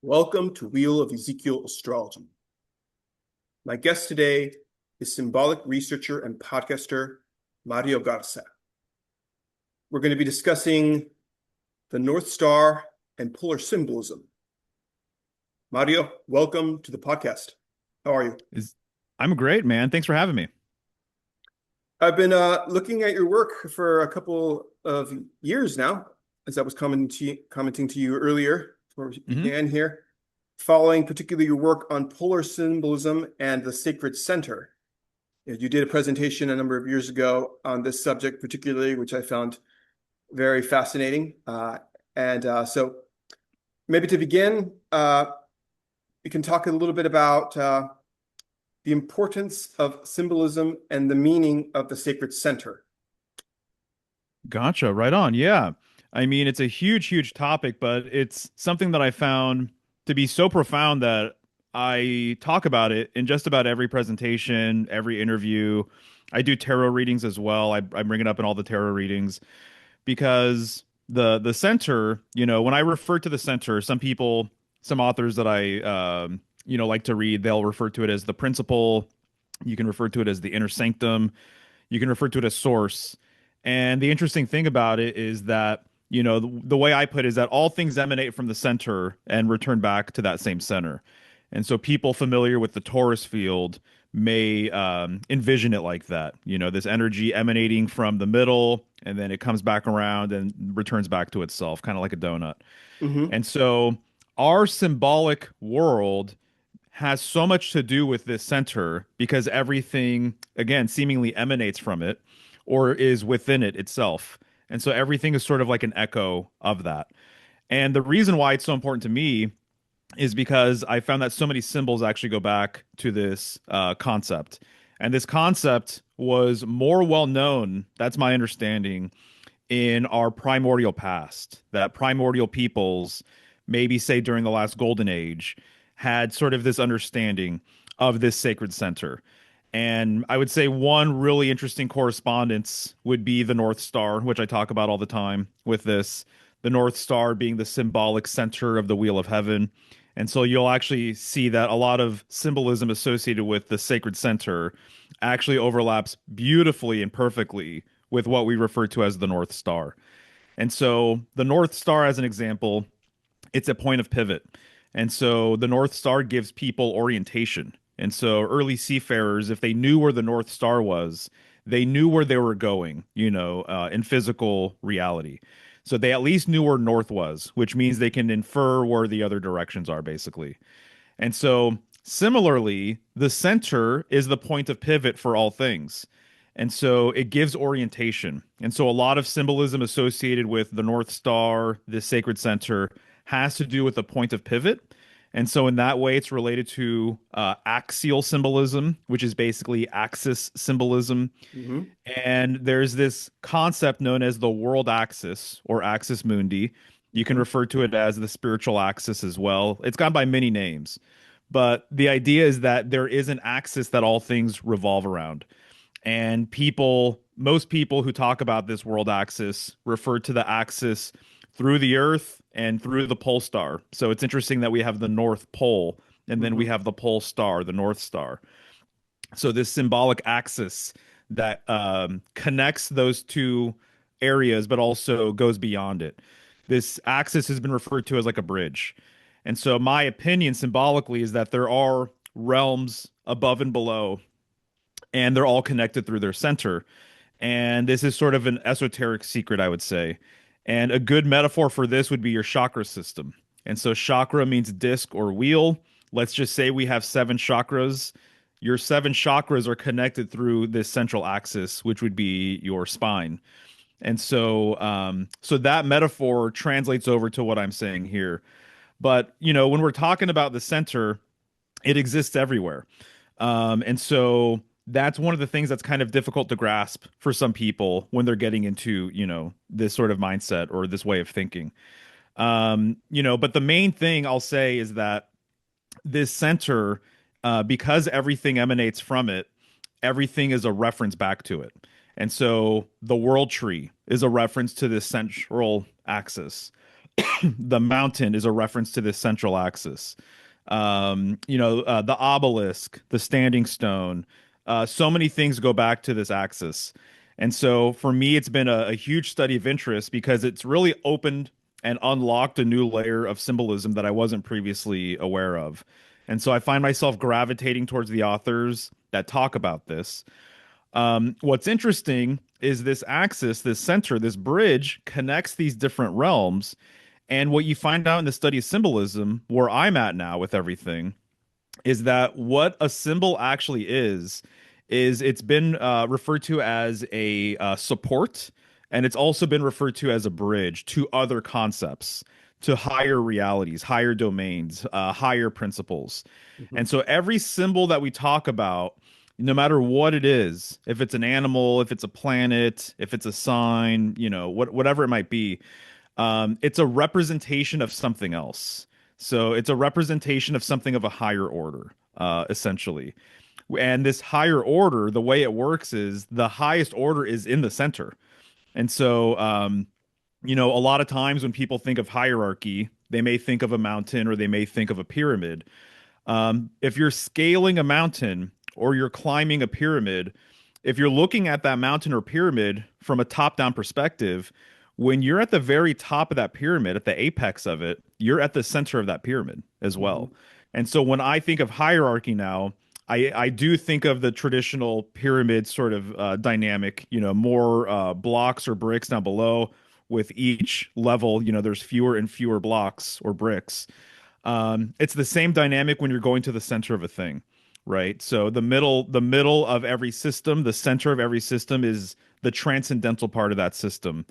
Welcome to Wheel of Ezekiel Astrology. My guest today is symbolic researcher and podcaster Mario Garza. We're going to be discussing the North Star and polar symbolism. Mario, welcome to the podcast. How are you? I'm great, man. Thanks for having me. I've been looking at your work for a couple of years now, as I was commenting to you earlier before we hmm began here, following particularly your work on polar symbolism and the sacred center. You did a presentation a number of years ago on this subject, particularly, which I found very fascinating. So maybe to begin, we can talk a little bit about the importance of symbolism and the meaning of the sacred center. Gotcha. Right on. Yeah. I mean, it's a huge, huge topic, but it's something that I found to be so profound that I talk about it in just about every presentation, every interview. I do tarot readings as well. I bring it up in all the tarot readings because the center, when I refer to the center, some people, some authors that I like to read, they'll refer to it as the principle. You can refer to it as the inner sanctum. You can refer to it as source. And the interesting thing about it is that, the way I put it is that all things emanate from the center and return back to that same center. And so people familiar with the torus field may envision it like that, this energy emanating from the middle, and then it comes back around and returns back to itself, kind of like a donut. Mm-hmm. And so our symbolic world has so much to do with this center because everything, again, seemingly emanates from it or is within it itself. And so everything is sort of like an echo of that. And the reason why it's so important to me is because I found that so many symbols actually go back to this concept. And this concept was more well known, that's my understanding, in our primordial past, that primordial peoples, maybe say during the last golden age, had sort of this understanding of this sacred center. And I would say one really interesting correspondence would be the North Star, which I talk about all the time with this, the North Star being the symbolic center of the Wheel of Heaven. And so you'll actually see that a lot of symbolism associated with the sacred center actually overlaps beautifully and perfectly with what we refer to as the North Star. And so the North Star, as an example, it's a point of pivot. And so the North Star gives people orientation. And so early seafarers, if they knew where the North Star was, they knew where they were going, in physical reality. So they at least knew where north was, which means they can infer where the other directions are, basically. And so, similarly, the center is the point of pivot for all things. And so it gives orientation. And so a lot of symbolism associated with the North Star, the sacred center, has to do with the point of pivot. And so in that way, it's related to axial symbolism, which is basically axis symbolism. Mm-hmm. And there's this concept known as the world axis or axis mundi. You can Mm-hmm. refer to it as the spiritual axis as well. It's gone by many names. But the idea is that there is an axis that all things revolve around. And most people who talk about this world axis refer to the axis through the Earth and through the pole star. So it's interesting that we have the North Pole and then we Mm-hmm. have the pole star, the North Star. So this symbolic axis that connects those two areas, but also goes beyond it. This axis has been referred to as like a bridge. And so my opinion symbolically is that there are realms above and below, and they're all connected through their center. And this is sort of an esoteric secret, I would say. And a good metaphor for this would be your chakra system. And so chakra means disc or wheel. Let's just say we have seven chakras. Your seven chakras are connected through this central axis, which would be your spine. And so that metaphor translates over to what I'm saying here. But, when we're talking about the center, it exists everywhere. And so that's one of the things that's kind of difficult to grasp for some people when they're getting into, this sort of mindset or this way of thinking. But the main thing I'll say is that this center, because everything emanates from it, everything is a reference back to it. And so the world tree is a reference to this central axis. The mountain is a reference to this central axis. The obelisk, the standing stone, so many things go back to this axis. And so for me, it's been a huge study of interest because it's really opened and unlocked a new layer of symbolism that I wasn't previously aware of. And so I find myself gravitating towards the authors that talk about this. What's interesting is this axis, this center, this bridge connects these different realms. And what you find out in the study of symbolism, where I'm at now with everything, is that what a symbol actually is it's been referred to as a support, and it's also been referred to as a bridge to other concepts, to higher realities, higher domains, higher principles. Mhm. And so every symbol that we talk about, no matter what it is, if it's an animal, if it's a planet, if it's a sign, whatever it might be, it's a representation of something else. So it's a representation of something of a higher order, essentially. And this higher order, the way it works is the highest order is in the center. And so, a lot of times when people think of hierarchy, they may think of a mountain or they may think of a pyramid. If you're scaling a mountain or you're climbing a pyramid, if you're looking at that mountain or pyramid from a top-down perspective, when you're at the very top of that pyramid, at the apex of it, you're at the center of that pyramid as well. Mhm. And so when I think of hierarchy now, I do think of the traditional pyramid sort of dynamic, more blocks or bricks down below. With each level, there's fewer and fewer blocks or bricks. It's the same dynamic when you're going to the center of a thing, right? So the middle of every system, the center of every system is the transcendental part of that system.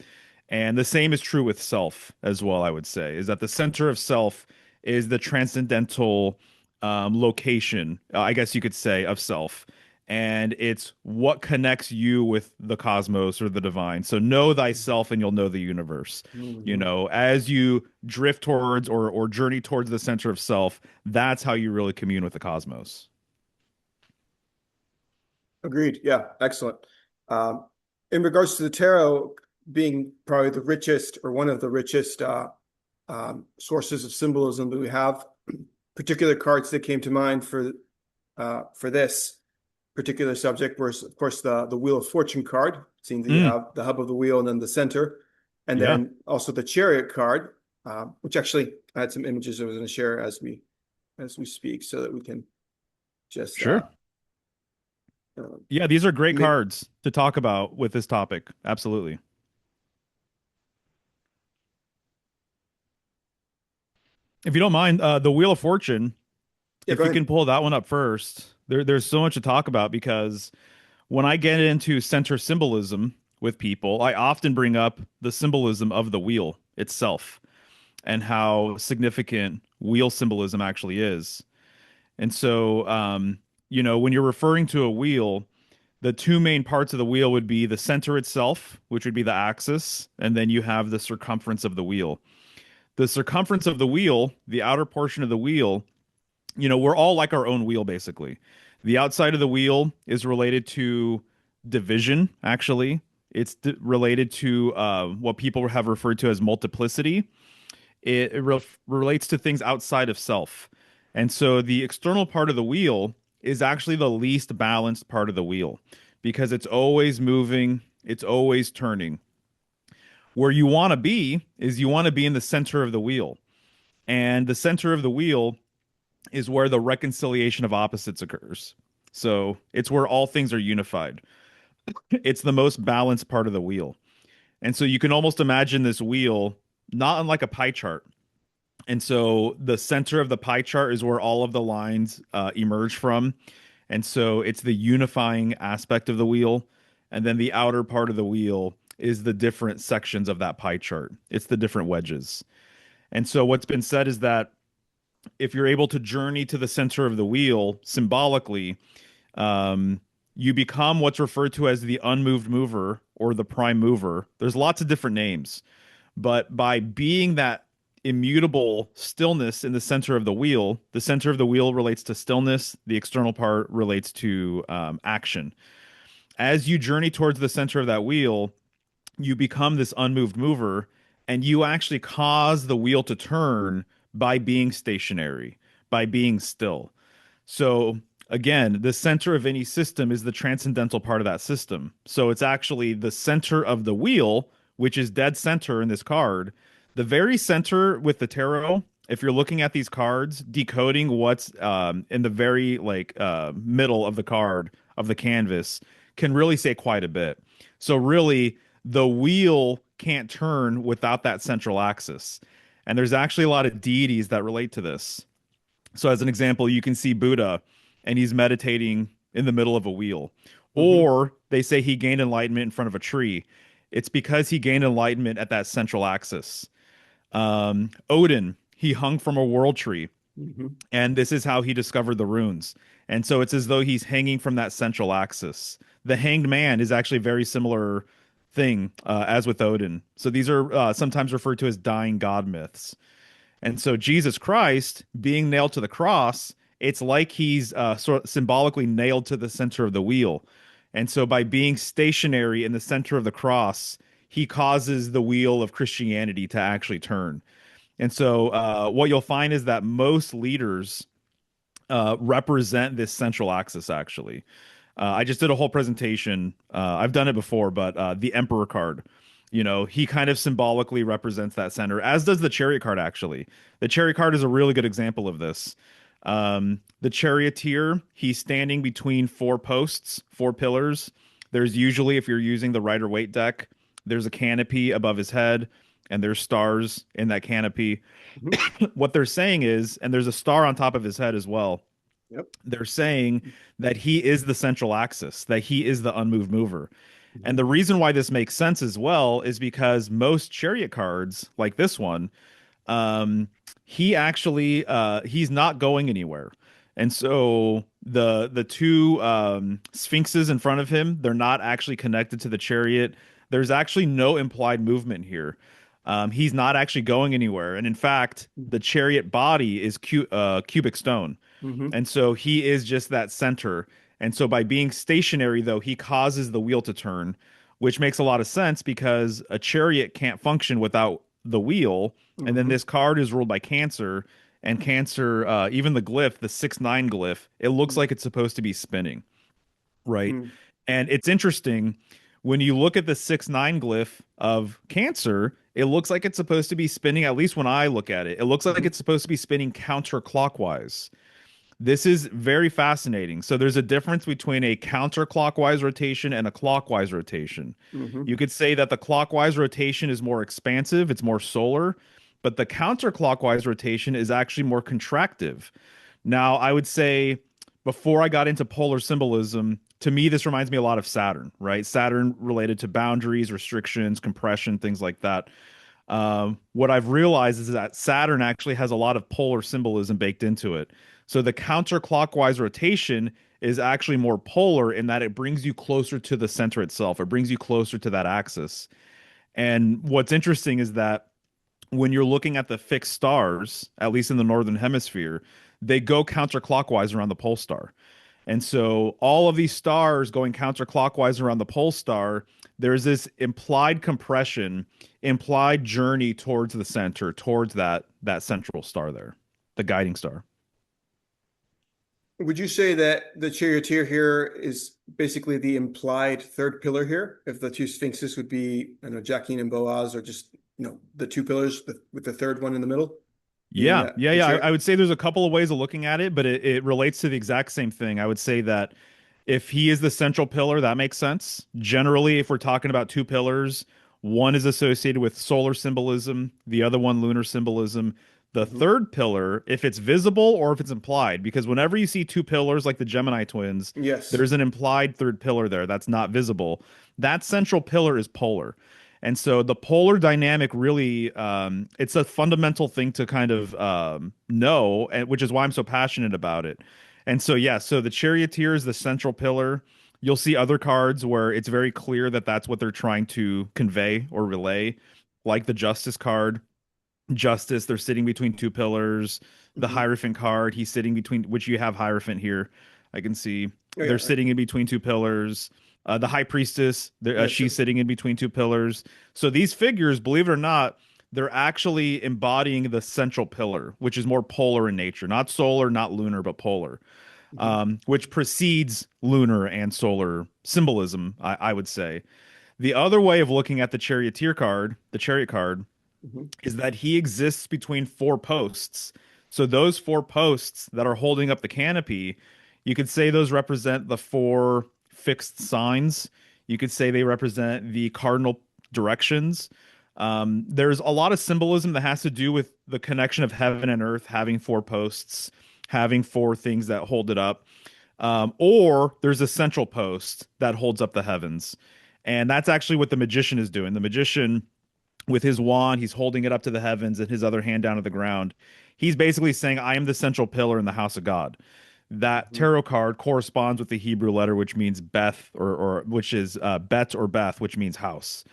And the same is true with self as well, I would say, is that the center of self is the transcendental location, I guess you could say, of self. And it's what connects you with the cosmos or the divine. So know thyself and you'll know the universe. Mhm. As you drift towards or journey towards the center of self, that's how you really commune with the cosmos. Agreed. Yeah, excellent. Um, in regards to the tarot being probably the richest or one of the richest sources of symbolism that we have, particular cards that came to mind for this particular subject was, of course, the Wheel of Fortune card. It seems that you Mm, have the hub of the wheel and then the center, and yeah, then also the Chariot card, which actually I had some images I was going to share as we speak, so that we can just sure. uh, Yeah, these are great maybe cards to talk about with this topic. Absolutely. If you don't mind, the Wheel of Fortune, yeah. Go if you ahead. can pull that one up first, there's so much to talk about because when I get into center symbolism with people, I often bring up the symbolism of the wheel itself and how significant wheel symbolism actually is. And so, when you're referring to a wheel, the two main parts of the wheel would be the center itself, which would be the axis, and then you have the circumference of the wheel. The circumference of the wheel, the outer portion of the wheel, we're all like our own wheel, basically. The outside of the wheel is related to division, actually. It's related to what people have referred to as multiplicity. It relates to things outside of self. And so the external part of the wheel is actually the least balanced part of the wheel because it's always moving, it's always turning. Where you want to be is you want to be in the center of the wheel. And the center of the wheel is where the reconciliation of opposites occurs. So it's where all things are unified. It's the most balanced part of the wheel. And so you can almost imagine this wheel not unlike a pie chart. And so the center of the pie chart is where all of the lines emerge from. And so it's the unifying aspect of the wheel. And then the outer part of the wheel is the different sections of that pie chart. It's the different wedges. And so what's been said is that if you're able to journey to the center of the wheel symbolically, um, you become what's referred to as the unmoved mover or the prime mover. There's lots of different names, but by being that immutable stillness in the center of the wheel relates to stillness, the external part relates to action. As you journey towards the center of that wheel, you become this unmoved mover, and you actually cause the wheel to turn by being stationary, by being still. So again, the center of any system is the transcendental part of that system. So it's actually the center of the wheel, which is dead center in this card. The very center with the tarot, if you're looking at these cards, decoding what's in the very middle of the card of the canvas can really say quite a bit. So really, the wheel can't turn without that central axis. And there's actually a lot of deities that relate to this. So, as an example, you can see Buddha and he's meditating in the middle of a wheel. Mm-hmm. Or they say he gained enlightenment in front of a tree. It's because he gained enlightenment at that central axis. Odin, he hung from a world tree, Mm-hmm. and this is how he discovered the runes. And so it's as though he's hanging from that central axis. The hanged man is actually a very similar thing as with Odin. So these are sometimes referred to as dying god myths. And so Jesus Christ being nailed to the cross, it's like he's sort of symbolically nailed to the center of the wheel. And so by being stationary in the center of the cross, he causes the wheel of Christianity to actually turn. And so what you'll find is that most leaders represent this central axis, actually. I just did a whole presentation. I've done it before, but the Emperor card, he kind of symbolically represents that center, as does the Chariot card, actually. The Chariot card is a really good example of this. The Charioteer, he's standing between four posts, four pillars. There's usually, if you're using the Rider Waite deck, there's a canopy above his head, and there's stars in that canopy. Mm-hmm. What they're saying is, and there's a star on top of his head as well. Yep. They're saying that he is the central axis, that he is the unmoved mover. Mm-hmm. And the reason why this makes sense as well is because most chariot cards, like this one, um, he actually he's not going anywhere. And so the two sphinxes in front of him, they're not actually connected to the chariot. There's actually no implied movement here. He's not actually going anywhere. And in fact, the chariot body is cubic stone. Mm-hmm. And so he is just that center. And so by being stationary, though, he causes the wheel to turn, which makes a lot of sense because a chariot can't function without the wheel. And then Mm-hmm. this card is ruled by Cancer, and Cancer, even the glyph, the 6-9 glyph, it looks like it's supposed to be spinning, right? Mm-hmm. And it's interesting when you look at the 6-9 glyph of Cancer, it looks like it's supposed to be spinning, at least when I look at it, it looks like it's supposed to be spinning counterclockwise. This is very fascinating. So there's a difference between a counterclockwise rotation and a clockwise rotation. Mm-hmm. You could say that the clockwise rotation is more expansive, it's more solar, but the counterclockwise rotation is actually more contractive. Now, I would say before I got into polar symbolism, to me, this reminds me a lot of Saturn, right? Saturn related to boundaries, restrictions, compression, things like that. What I've realized is that Saturn actually has a lot of polar symbolism baked into it. So the counterclockwise rotation is actually more polar in that it brings you closer to the center itself. It brings you closer to that axis. And what's interesting is that when you're looking at the fixed stars, at least in the northern hemisphere, they go counterclockwise around the pole star. And so all of these stars going counterclockwise around the pole star, there's this implied compression, implied journey towards the center, towards that central star there, the guiding star. Would you say that the charioteer here is basically the implied third pillar here? If the two sphinxes would be, I don't know, Jacqueline and Boaz, or just, the two pillars with the third one in the middle being Yeah, yeah, the yeah. I chariot? would say there's a couple of ways of looking at it, but it relates to the exact same thing. I would say that if he is the central pillar, that makes sense. Generally, if we're talking about two pillars, one is associated with solar symbolism, the other one lunar symbolism. The Mm-hmm. third pillar, if it's visible or if it's implied, because whenever you see two pillars like the Gemini twins, Yes. there's an implied third pillar there that's not visible. That central pillar is polar. And so the polar dynamic really, it's a fundamental thing to kind of know, and which is why I'm so passionate about it. And so, yeah, so the charioteer is the central pillar. You'll see other cards where it's very clear that that's what they're trying to convey or relay, like the justice card. Justice, they're sitting between two pillars. The Mm-hmm. Hierophant card, he's sitting between, which you have Hierophant here. I can see Oh, yeah, they're right. sitting in between two pillars. The High Priestess, Yeah, she's sitting in between two pillars. So these figures, believe it or not, they're actually embodying the central pillar, which is more polar in nature, not solar, not lunar, but polar, Hmm. which precedes lunar and solar symbolism, I would say. The other way of looking at the charioteer card, the chariot card, Hmm. is that he exists between four posts. So those four posts that are holding up the canopy, you could say those represent the four fixed signs. You could say they represent the cardinal directions. There's a lot of symbolism that has to do with the connection of heaven and earth having four posts, having four things that hold it up. Or there's a central post that holds up the heavens. And that's actually what the magician is doing. The magician, with his wand, he's holding it up to the heavens and his other hand down to the ground. He's basically saying, I am the central pillar in the house of God. That Hmm. tarot card corresponds with the Hebrew letter, which means Beth, or which is Bet or Beth, which means house.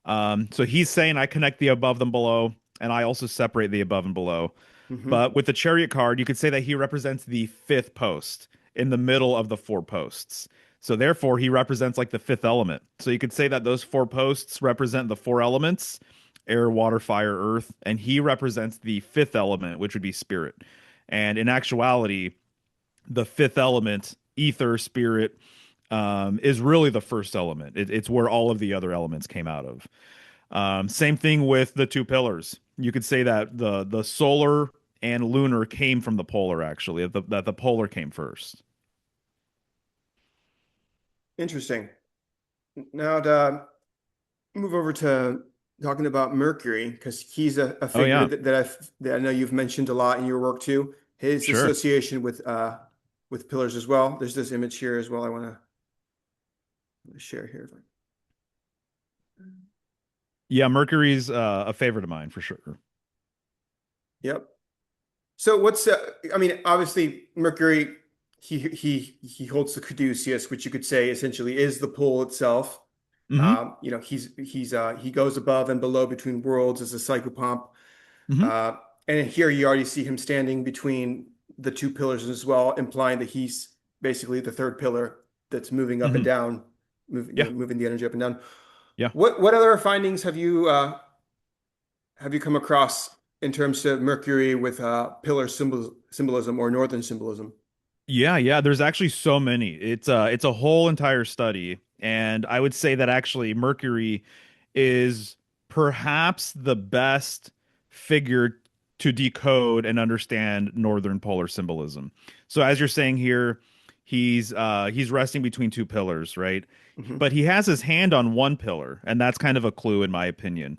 So he's saying, I connect the above and below, and I also separate the above and below. Hmm. But with the chariot card, you could say that he represents the fifth post in the middle of the four posts. So therefore, he represents like the fifth element. So you could say that those four posts represent the four elements: air, water, fire, earth, and he represents the fifth element, which would be spirit. And in actuality, the fifth element, ether, spirit, is really the first element. It's where all of the other elements came out of. Same thing with the two pillars. You could say that the solar and lunar came from the polar, actually, that the polar came first. Interesting. Now to move over to talking about Mercury, because he's a Oh figure yeah, that I know you've mentioned a lot in your work too. His sure. association with pillars as well. There's this image here as well. I want to share here. Yeah, Mercury's a favorite of mine for sure. Yep. So what's I mean, obviously Mercury, he holds the caduceus, which you could say essentially is the pole itself. Hmm. He goes above and below between worlds as a psychopomp. Hmm. Uh, and here you already see him standing between the two pillars as well, implying that he's basically the third pillar that's moving up and Hmm. down, Yeah, moving the energy up and down. yeah. What other findings have you come across in terms of Mercury with pillar symbolism or northern symbolism? Yeah, yeah, there's actually so many. It's a whole entire study, and I would say that actually Mercury is perhaps the best figure to decode and understand northern polar symbolism. So as you're saying here, he's resting between two pillars, right? Hmm. But he has his hand on one pillar, and that's kind of a clue in my opinion.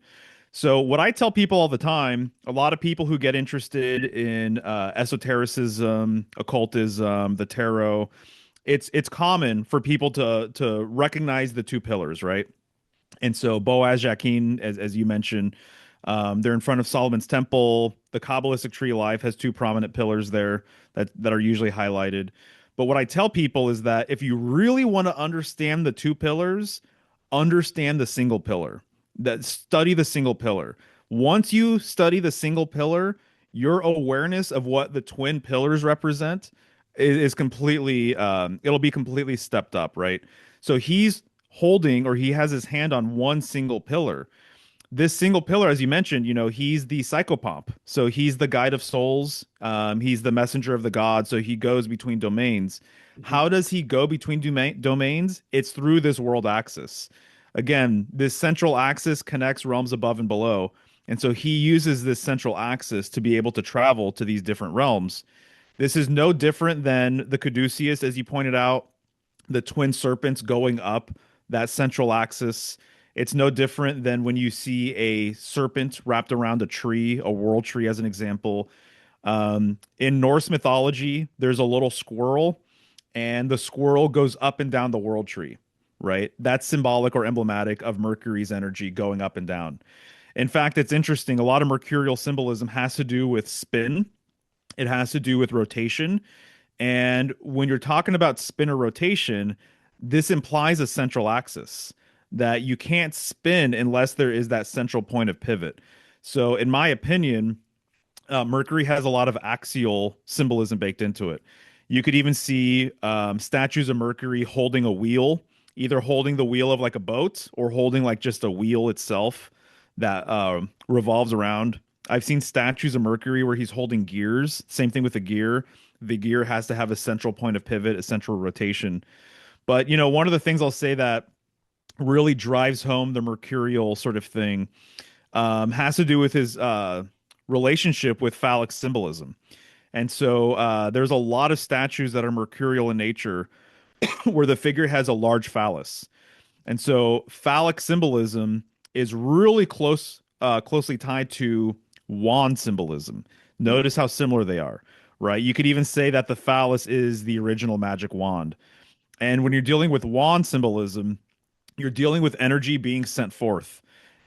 So, what I tell people all the time, a lot of people who get interested in esotericism, occultism, the tarot, it's common for people to recognize the two pillars, right? And so, Boaz, Jachin, as you mentioned, they're in front of Solomon's temple. The Kabbalistic tree of life has two prominent pillars there that are usually highlighted. But what I tell people is that if you really want to understand the two pillars, understand the single pillar. That study the single pillar. Once you study the single pillar, your awareness of what the twin pillars represent is completely it'll be completely stepped up, right? So he's holding, or he has his hand on one single pillar. This single pillar, as you mentioned, he's the psychopomp. So he's the guide of souls. He's the messenger of the god. So he goes between domains. Hmm. How does he go between domains? It's through this world axis. Again, this central axis connects realms above and below. And so he uses this central axis to be able to travel to these different realms. This is no different than the caduceus, as you pointed out, the twin serpents going up that central axis. It's no different than when you see a serpent wrapped around a tree, a world tree, as an example. In Norse mythology, there's a little squirrel, and the squirrel goes up and down the world tree, right? That's symbolic or emblematic of Mercury's energy going up and down. In fact, it's interesting. A lot of mercurial symbolism has to do with spin, it has to do with rotation, and when you're talking about spin or rotation, this implies a central axis that you can't spin unless there is that central point of pivot. So, in my opinion, Mercury has a lot of axial symbolism baked into it. You could even see statues of Mercury holding a wheel, either holding the wheel of like a boat or holding like just a wheel itself. that revolves around. I've seen statues of Mercury where he's holding gears. Same thing with the gear. The gear has to have a central point of pivot, a central rotation. But one of the things I'll say that really drives home the mercurial sort of thing has to do with his relationship with phallic symbolism. And so there's a lot of statues that are mercurial in nature where the figure has a large phallus. And so phallic symbolism is really closely tied to wand symbolism. Mm. Notice how similar they are, right? You could even say that the phallus is the original magic wand. And when you're dealing with wand symbolism, you're dealing with energy being sent forth.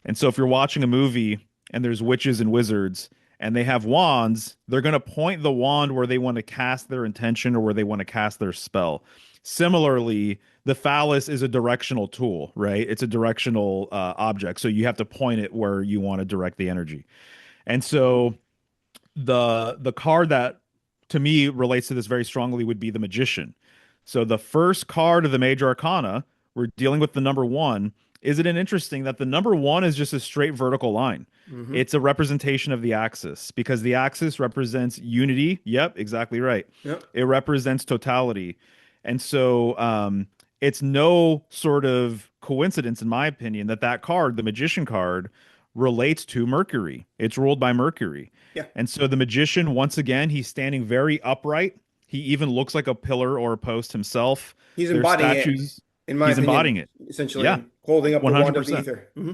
And so if you're watching a movie and there's witches and wizards and they have wands, they're going to point the wand where they want to cast their intention or where they want to cast their spell. Similarly, the phallus is a directional tool, right? It's a directional object. So you have to point it where you want to direct the energy. And so the card that to me relates to this very strongly would be the magician. So the first card of the Major Arcana, we're dealing with the number one. Isn't it interesting that the number one is just a straight vertical line? Hmm. It's a representation of the axis because the axis represents unity. Yep, exactly right. Yep. It represents totality. And so it's no sort of coincidence, in my opinion, that that card, the magician card, relates to Mercury. It's ruled by Mercury. Yeah. And so the magician, once again, he's standing very upright. He even looks like a pillar or a post himself. He's There's embodying it, statues. in my He's embodying opinion, it. Yeah, essentially holding up the wand of the 100%. ether. Hmm.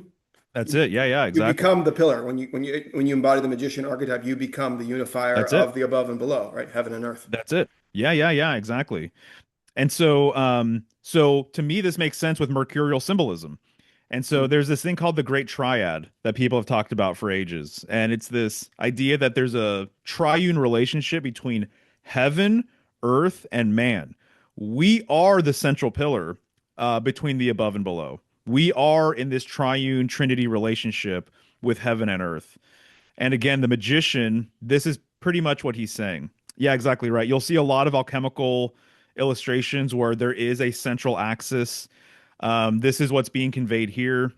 That's it. Yeah, yeah, You exactly. become the pillar when you embody the magician archetype. You become the unifier That's it. of the above and below, right? Heaven and earth. That's it. Yeah, yeah, yeah, exactly. And so so to me this makes sense with mercurial symbolism. And so Mm. there's this thing called the Great Triad that people have talked about for ages. And it's this idea that there's a triune relationship between heaven, earth, and man. We are the central pillar between the above and below. We are in this triune trinity relationship with heaven and earth. And again, the magician, this is pretty much what he's saying. Yeah, exactly right. You'll see a lot of alchemical illustrations where there is a central axis. This is what's being conveyed here.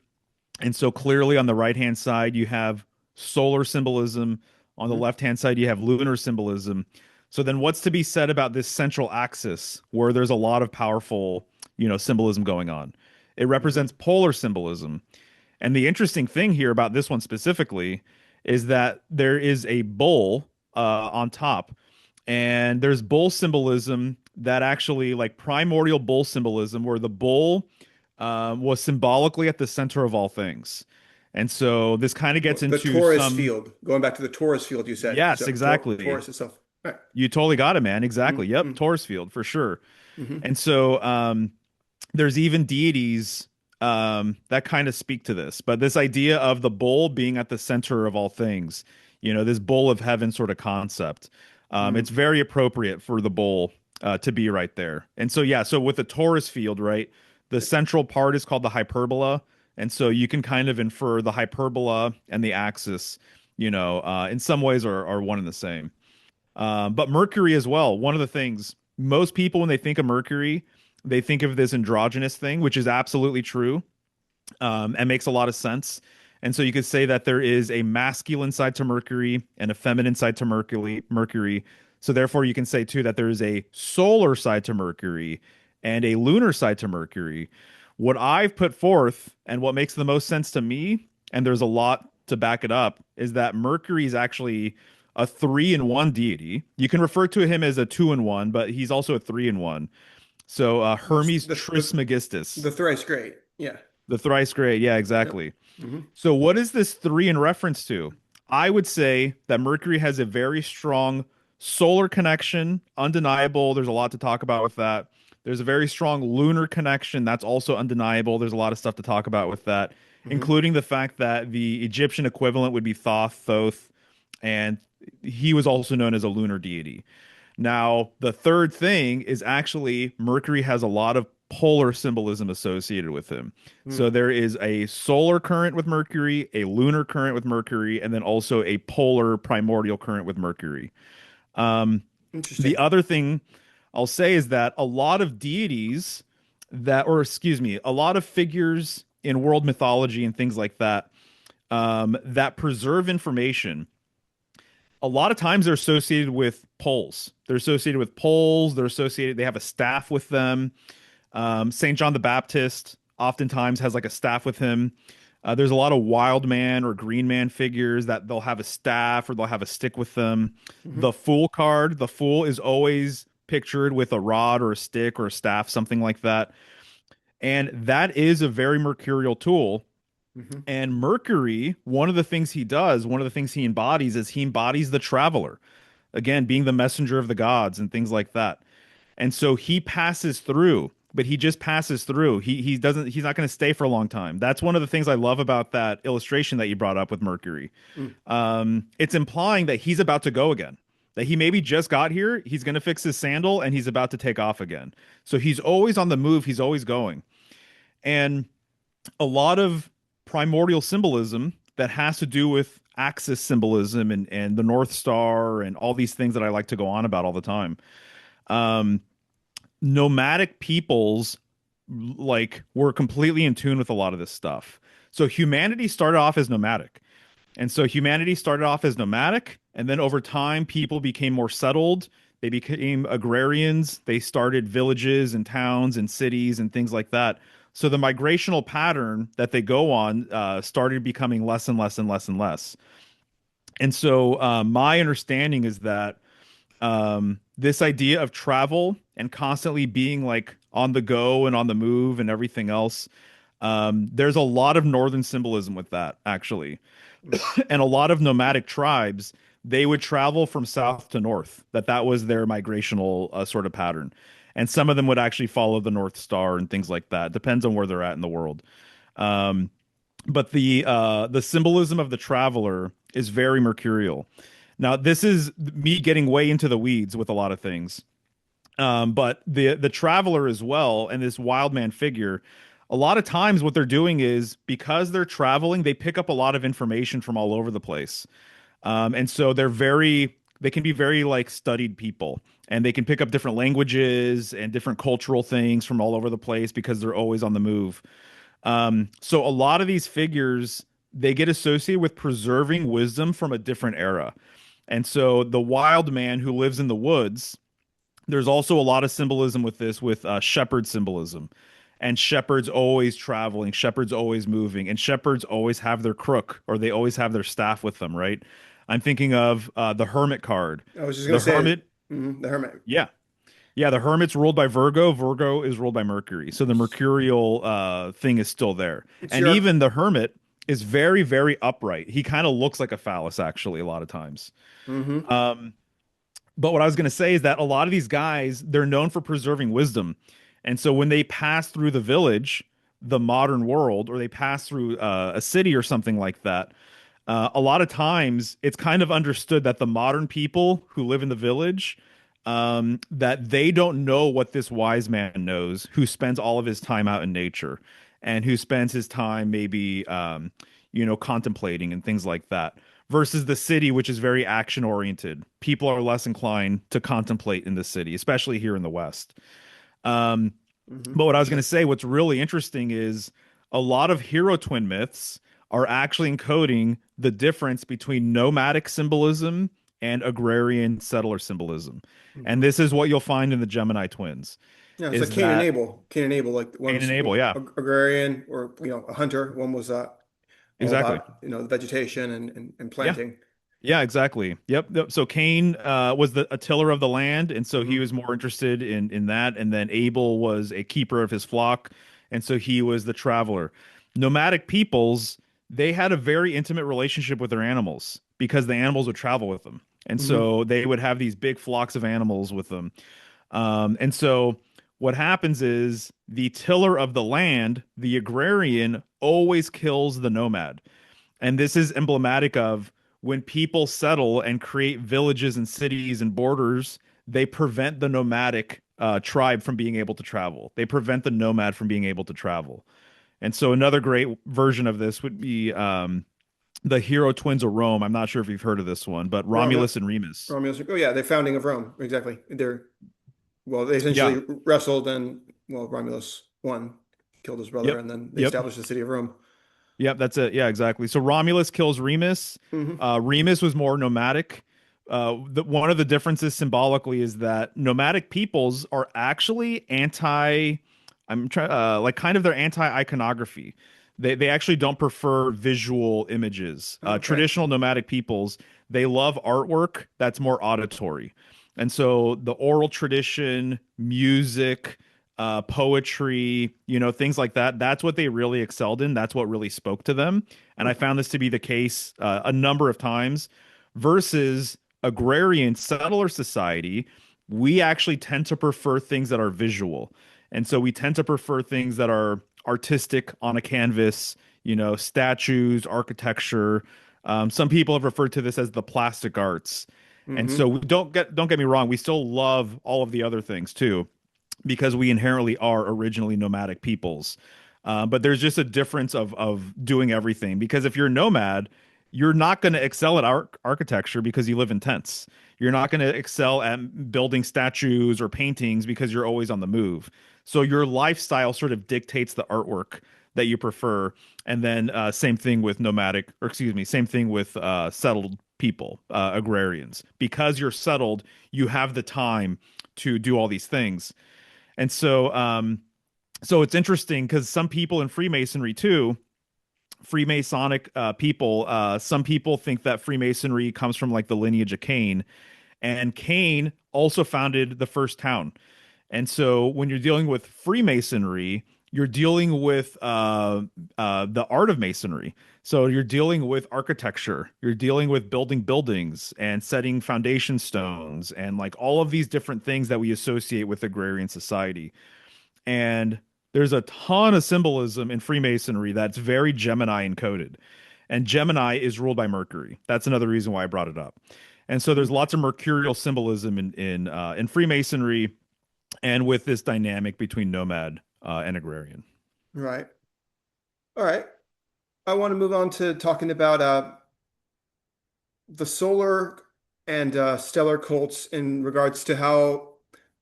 And so clearly on the right hand side, you have solar symbolism. On the Hmm. left hand side, you have lunar symbolism. So then what's to be said about this central axis where there's a lot of powerful, symbolism going on? It Hmm. represents polar symbolism. And the interesting thing here about this one specifically is that there is a bull on top, and there's bull symbolism that actually, like primordial bull symbolism, where the bull was symbolically at the center of all things. And so this kind of gets The into Taurus some, field, going back to the Taurus field, you said. yes, So exactly. Taurus itself. Right. You totally got it, man. Exactly. Yep. Mm-hmm. Taurus field for sure. Hmm. And so there's even deities that kind of speak to this, but this idea of the bull being at the center of all things, this bull of heaven sort of concept, it's Hmm. very appropriate for the bull to be right there. And so, yeah, so with the Taurus field, right, the central part is called the hyperbola. And so you can kind of infer the hyperbola and the axis, in some ways are one and the same. But Mercury as well. One of the things most people, when they think of Mercury, they think of this androgynous thing, which is absolutely true and makes a lot of sense. And so you could say that there is a masculine side to Mercury and a feminine side to Mercury. Mercury. So therefore, you can say too that there is a solar side to Mercury and a lunar side to Mercury. What I've put forth and what makes the most sense to me, and there's a lot to back it up, is that Mercury is actually a three-in-one deity. You can refer to him as a two-in-one, but he's also a three-in-one. So Hermes The, the Trismegistus, the thrice great. Yeah. the thrice great. Yeah, Yep. exactly. Hmm. So what is this three in reference to? I would say that Mercury has a very strong solar connection, undeniable. There's a lot to talk about with that. There's a very strong lunar connection. That's also undeniable. There's a lot of stuff to talk about with that, Hmm. including the fact that the Egyptian equivalent would be Thoth, Thoth, and he was also known as a lunar deity. Now, the third thing is actually Mercury has a lot of polar symbolism associated with him. So Hmm. there is a solar current with Mercury, a lunar current with Mercury, and then also a polar primordial current with Mercury. Um, the Interesting. other thing I'll say is that a lot of deities that, or excuse me, a lot of figures in world mythology and things like that, that preserve information. A lot of times they're associated with poles. They're associated with poles. They're associated. They have a staff with them. Saint John the Baptist oftentimes has like a staff with him. There's a lot of wild man or green man figures that they'll have a staff or they'll have a stick with them. Hmm. The fool card, the fool is always pictured with a rod or a stick or a staff, something like that. And that is a very mercurial tool. Hmm. And Mercury, one of the things he does, one of the things he embodies is he embodies the traveler, again, being the messenger of the gods and things like that. And so he passes through, but he just passes through. He doesn't he's not going to stay for a long time. That's one of the things I love about that illustration that you brought up with Mercury. Mm. It's implying that he's about to go again. That he maybe just got here, he's going to fix his sandal, and he's about to take off again. So he's always on the move, he's always going. And a lot of primordial symbolism that has to do with axis symbolism and the North Star and all these things that I like to go on about all the time. Um, Nomadic peoples like were completely in tune with a lot of this stuff. So humanity started off as nomadic. And so humanity started off as nomadic, and then over time, people became more settled. They became agrarians. They started villages and towns and cities and things like that. So the migrational pattern that they go on started becoming less and less and less and less. And so my understanding is that this idea of travel and constantly being like on the go and on the move and everything else, there's a lot of northern symbolism with that, actually. Mm. And a lot of nomadic tribes, they would travel from south to north, that was their migrational sort of pattern. And some of them would actually follow the North Star and things like that. Depends on where they're at in the world. Um, but the symbolism of the traveler is very mercurial. Now, this is me getting way into the weeds with a lot of things. But the traveler as well, and this wild man figure, a lot of times what they're doing is because they're traveling, they pick up a lot of information from all over the place. And so they can be very like studied people, and they can pick up different languages and different cultural things from all over the place because they're always on the move. So a lot of these figures, they get associated with preserving wisdom from a different era. And so the wild man who lives in the woods, there's also a lot of symbolism with this, with shepherd symbolism. And shepherds always traveling, shepherds always moving, and shepherds always have their crook or they always have their staff with them, right? I'm thinking of the hermit card. I was just gonna The say, hermit, the hermit. yeah. Yeah, the hermit's ruled by Virgo. Virgo is ruled by Mercury. So the mercurial thing is still there. It's And your. even the hermit is very, very upright. He kind of looks like a phallus, actually, a lot of times. Hmm. Um, but what I was going to say is that a lot of these guys, they're known for preserving wisdom. And so when they pass through the village, the modern world, or they pass through a city or something like that, a lot of times it's kind of understood that the modern people who live in the village, that they don't know what this wise man knows, who spends all of his time out in nature and who spends his time maybe, contemplating and things like that. Versus the city, which is very action oriented. People are less inclined to contemplate in the city, especially here in the West. Um, Hmm. but what I was going to say, what's really interesting is a lot of hero twin myths are actually encoding the difference between nomadic symbolism and agrarian settler symbolism. And Hmm. this is what you'll find in the Gemini twins Yeah, it's like is Cain and that Abel. Cain and Abel, like Cain and one's Abel, yeah, agrarian or a hunter. One was all exactly. about the vegetation and Yeah. planting. Yeah, exactly. Yep. So Cain was a tiller of the land, and so he Hmm. was more interested in that. And then Abel was a keeper of his flock, and so he was the traveler. Nomadic peoples, they had a very intimate relationship with their animals because the animals would travel with them, and Hmm. so they would have these big flocks of animals with them. And so what happens is the tiller of the land, the agrarian, always kills the nomad. And this is emblematic of when people settle and create villages and cities and borders, they prevent the nomadic tribe from being able to travel. They prevent the nomad from being able to travel. And so another great version of this would be the hero twins of Rome. I'm not sure if you've heard of this one, but Romulus, Romulus and Remus. Romulus. Oh yeah, the founding of Rome. Exactly. They Yeah. essentially wrestled and Romulus won, killed his brother, Yep. and then they Yep. established the city of Rome. Yep, that's it. Yeah, exactly. So Romulus kills Remus. Hmm. Remus was more nomadic. One of the differences symbolically is that nomadic peoples are actually anti. I'm trying, like kind of their anti-iconography. They actually don't prefer visual images. Okay. Traditional nomadic peoples, they love artwork that's more auditory, and so the oral tradition, music, poetry, things like that. That's what they really excelled in. That's what really spoke to them. And I found this to be the case a number of times versus agrarian settler society. We actually tend to prefer things that are visual. And so we tend to prefer things that are artistic on a canvas, statues, architecture. Some people have referred to this as the plastic arts. And so Hmm. we don't get me wrong, we still love all of the other things too because we inherently are originally nomadic peoples. But there's just a difference of doing everything. Because if you're a nomad, you're not going to excel at architecture because you live in tents. You're not going to excel at building statues or paintings because you're always on the move. So your lifestyle sort of dictates the artwork that you prefer. And then same thing with nomadic, or excuse me, same thing with settled people, agrarians. Because you're settled, you have the time to do all these things. And so it's interesting because some people in Freemasonry too, Freemasonic people, some people think that Freemasonry comes from like the lineage of Cain, and Cain also founded the first town. And so when you're dealing with Freemasonry, you're dealing with the art of masonry. So you're dealing with architecture, you're dealing with building buildings and setting foundation stones and like all of these different things that we associate with agrarian society. And there's a ton of symbolism in Freemasonry that's very Gemini encoded. And Gemini is ruled by Mercury. That's another reason why I brought it up. And so there's lots of mercurial symbolism in Freemasonry and with this dynamic between nomad and agrarian. Right. All right. I want to move on to talking about the solar and stellar cults in regards to how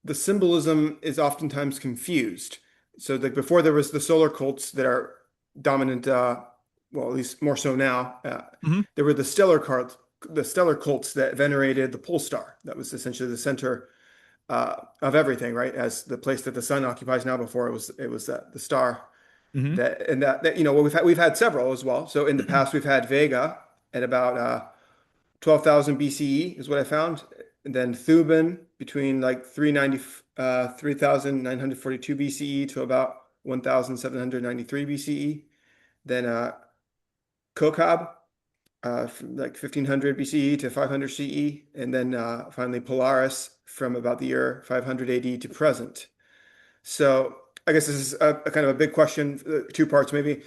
the symbolism is oftentimes confused. So, like before, there was the solar cults that are dominant. Well, at least more so now. Hmm. There were the stellar cults that venerated the pole star. That was essentially the center of everything, right? As the place that the sun occupies now. Before it was the star. Hmm. That well, we've had several as well. So in the past, we've had Vega at about 12,000 BCE is what I found. And then Thuban between like 3,942 BCE to about 1,793 BCE. Then Kokab from like 1500 BCE to 500 CE. And then finally Polaris from about the year 500 AD to present. So I guess this is a kind of a big question, two parts maybe.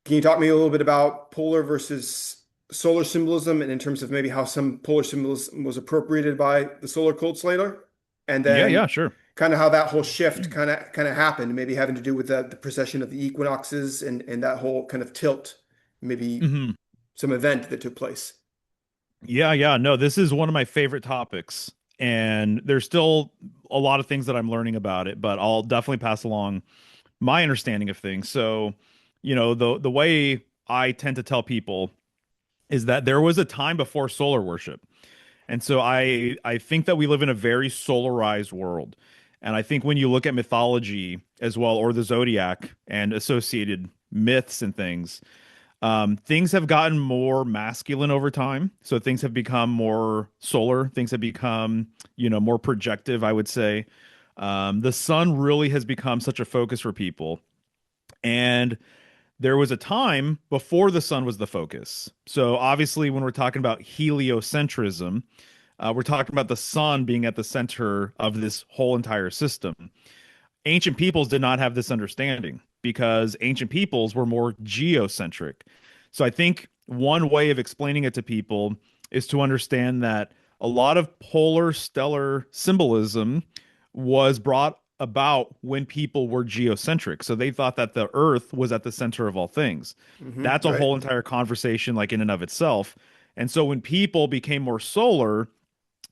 Can you talk to me a little bit about polar versus solar symbolism and in terms of maybe how some polar symbolism was appropriated by the solar cults later? And Yeah, yeah, then sure. kind of how that whole shift kind of happened, maybe having to do with the precession of the equinoxes and that whole kind of tilt, maybe Hmm. some event that took place. Yeah, yeah. No, this is one of my favorite topics. And there's still a lot of things that I'm learning about it, but I'll definitely pass along my understanding of things. So, the way I tend to tell people is that there was a time before solar worship. And so I think that we live in a very solarized world. And I think when you look at mythology as well, or the zodiac and associated myths and things, things have gotten more masculine over time. So things have become more solar. Things have become, more projective, I would say. The sun really has become such a focus for people. And there was a time before the sun was the focus. So obviously, when we're talking about heliocentrism, we're talking about the sun being at the center of this whole entire system. Ancient peoples did not have this understanding because ancient peoples were more geocentric. So I think one way of explaining it to people is to understand that a lot of polar stellar symbolism was brought about when people were geocentric. So they thought that the earth was at the center of all things. That's a Right. whole entire conversation, like in and of itself. And so when people became more solar,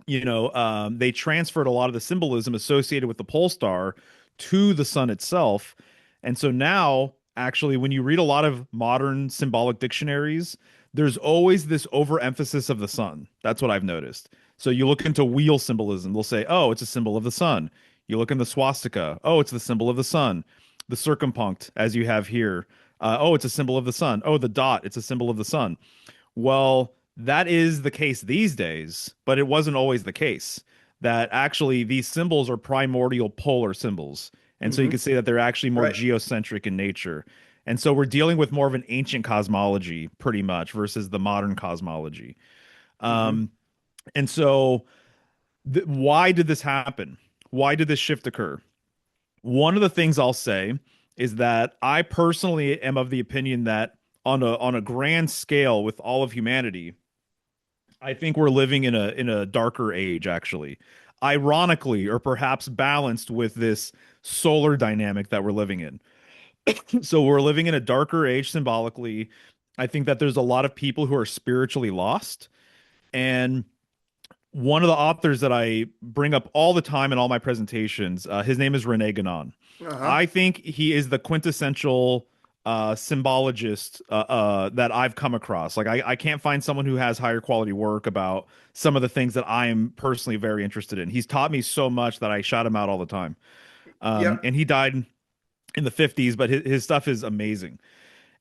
they transferred a lot of the symbolism associated with the pole star to the sun itself. And so now, actually, when you read a lot of modern symbolic dictionaries, there's always this overemphasis of the sun. That's what I've noticed. So you look into wheel symbolism, they'll say, oh, it's a symbol of the sun. You look in the swastika, oh, it's the symbol of the sun. The circumpunct, as you have here, oh, it's a symbol of the sun. Oh, the dot, it's a symbol of the sun. Well, that is the case these days, but it wasn't always the case. That actually these symbols are primordial polar symbols. And so you Hmm. could say that they're actually more Right. geocentric in nature. And so we're dealing with more of an ancient cosmology, pretty much, versus the modern cosmology. Hmm. Um, and so, why did this happen? Why did this shift occur? One of the things I'll say is that I personally am of the opinion that on a grand scale with all of humanity, I think we're living in a darker age, actually. Ironically, or perhaps balanced with this solar dynamic that we're living in. So we're living in a darker age symbolically. I think that there's a lot of people who are spiritually lost. And one of the authors that I bring up all the time in all my presentations, his name is Rene Guénon. Uh-huh. I think he is the quintessential symbologist that I've come across. Like I can't find someone who has higher quality work about some of the things that I am personally very interested in. He's taught me so much that I shout him out all the time. Yep. And he died in the 50s, but his stuff is amazing.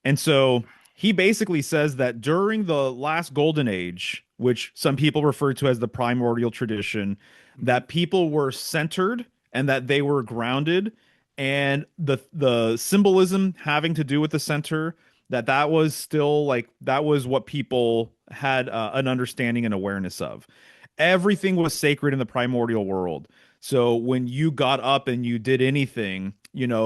And so he basically says that during the last golden age, which some people refer to as the primordial tradition, Hmm. that people were centered and that they were grounded, and the symbolism having to do with the center, that was still like that was what people had an understanding and awareness of. Everything was sacred in the primordial world. So when you got up and you did anything,